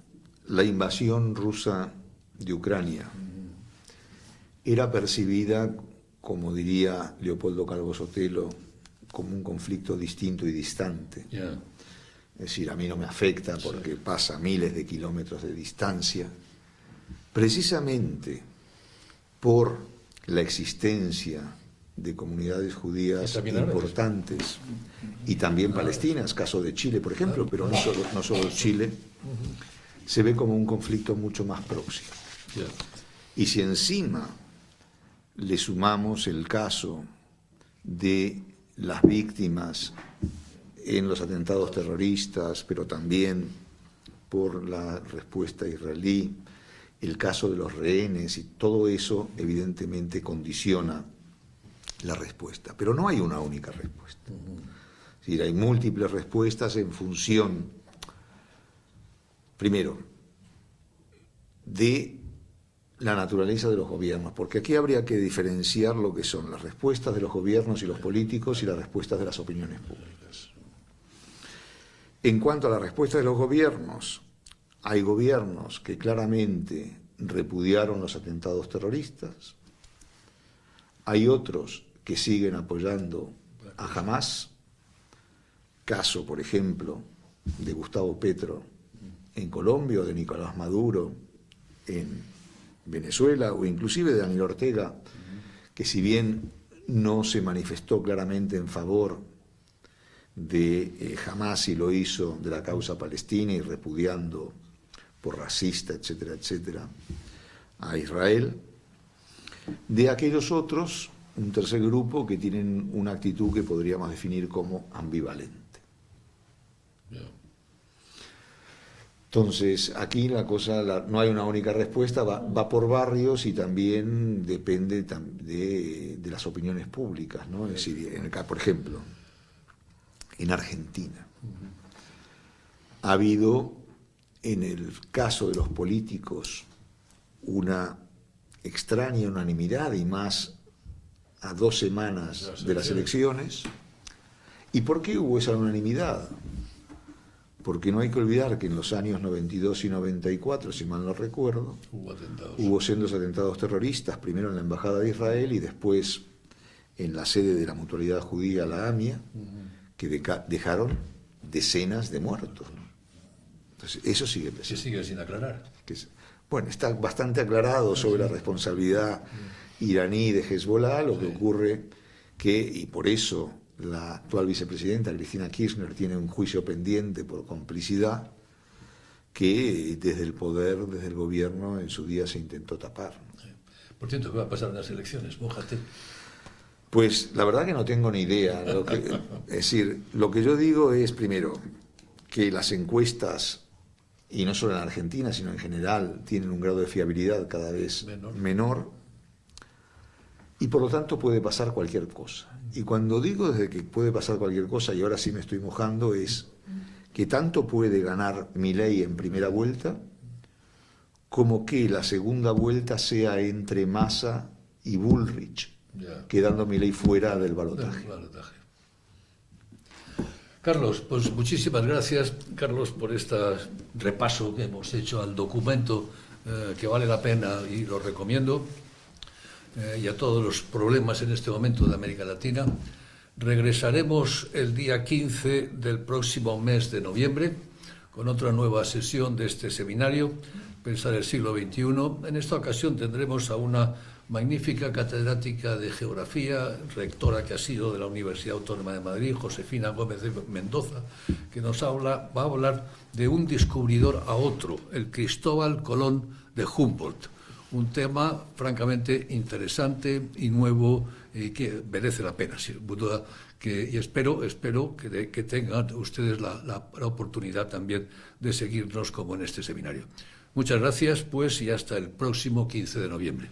la invasión rusa de Ucrania era percibida, como diría Leopoldo Calvo Sotelo, como un conflicto distinto y distante. Yeah. Es decir, a mí no me afecta porque pasa a miles de kilómetros de distancia. Precisamente por la existencia de comunidades judías importantes y también palestinas, caso de Chile, por ejemplo, pero no solo Chile, se ve como un conflicto mucho más próximo. Yeah. Y si encima le sumamos el caso de las víctimas en los atentados terroristas, pero también por la respuesta israelí, el caso de los rehenes, y todo eso evidentemente condiciona la respuesta. Pero no hay una única respuesta. Es decir, hay múltiples respuestas en función, primero, de la naturaleza de los gobiernos, porque aquí habría que diferenciar lo que son las respuestas de los gobiernos y los políticos y las respuestas de las opiniones públicas. En cuanto a la respuesta de los gobiernos, hay gobiernos que claramente repudiaron los atentados terroristas, hay otros que siguen apoyando a Hamás, caso, por ejemplo, de Gustavo Petro en Colombia o de Nicolás Maduro en Venezuela, o inclusive de Daniel Ortega, que si bien no se manifestó claramente en favor de Hamás y lo hizo de la causa palestina y repudiando por racista, etcétera, etcétera, a Israel, de aquellos otros, un tercer grupo que tienen una actitud que podríamos definir como ambivalente. Entonces, aquí la cosa, no hay una única respuesta, va por barrios y también depende de las opiniones públicas, ¿no? Es decir, por ejemplo, en Argentina ha habido, en el caso de los políticos, una extraña unanimidad, y más a 2 semanas de las elecciones. ¿Y por qué hubo esa unanimidad? Porque no hay que olvidar que en los años 92 y 94, si mal no recuerdo, hubo sendos atentados terroristas, primero en la Embajada de Israel y después en la sede de la Mutualidad Judía, la AMIA, que dejaron decenas de muertos. Entonces, eso sigue presente. Se sigue sin aclarar. Bueno, está bastante aclarado sobre la responsabilidad iraní de Hezbollah, lo que ocurre y por eso la actual vicepresidenta Cristina Kirchner tiene un juicio pendiente por complicidad que desde el poder, desde el gobierno, en su día se intentó tapar. Por cierto, ¿qué va a pasar en las elecciones? Mójate. Pues la verdad que no tengo ni idea. Es decir, lo que yo digo es, primero, que las encuestas, y no solo en Argentina, sino en general, tienen un grado de fiabilidad cada vez menor, y por lo tanto puede pasar cualquier cosa. Y cuando digo desde que puede pasar cualquier cosa, y ahora sí me estoy mojando, es que tanto puede ganar Milei en primera vuelta, como que la segunda vuelta sea entre Massa y Bullrich, quedando Milei fuera del balotaje. Carlos, pues muchísimas gracias, Carlos, por este repaso que hemos hecho al documento, que vale la pena y lo recomiendo. y a todos los problemas en este momento de América Latina. Regresaremos el día 15 del próximo mes de noviembre con otra nueva sesión de este seminario, Pensar el siglo XXI. En esta ocasión tendremos a una magnífica catedrática de Geografía, rectora que ha sido de la Universidad Autónoma de Madrid, Josefina Gómez de Mendoza, que va a hablar de un descubridor a otro, el Cristóbal Colón de Humboldt. Un tema francamente interesante y nuevo y que merece la pena, sin duda. Y espero que tengan ustedes la oportunidad también de seguirnos como en este seminario. Muchas gracias, pues, y hasta el próximo 15 de noviembre.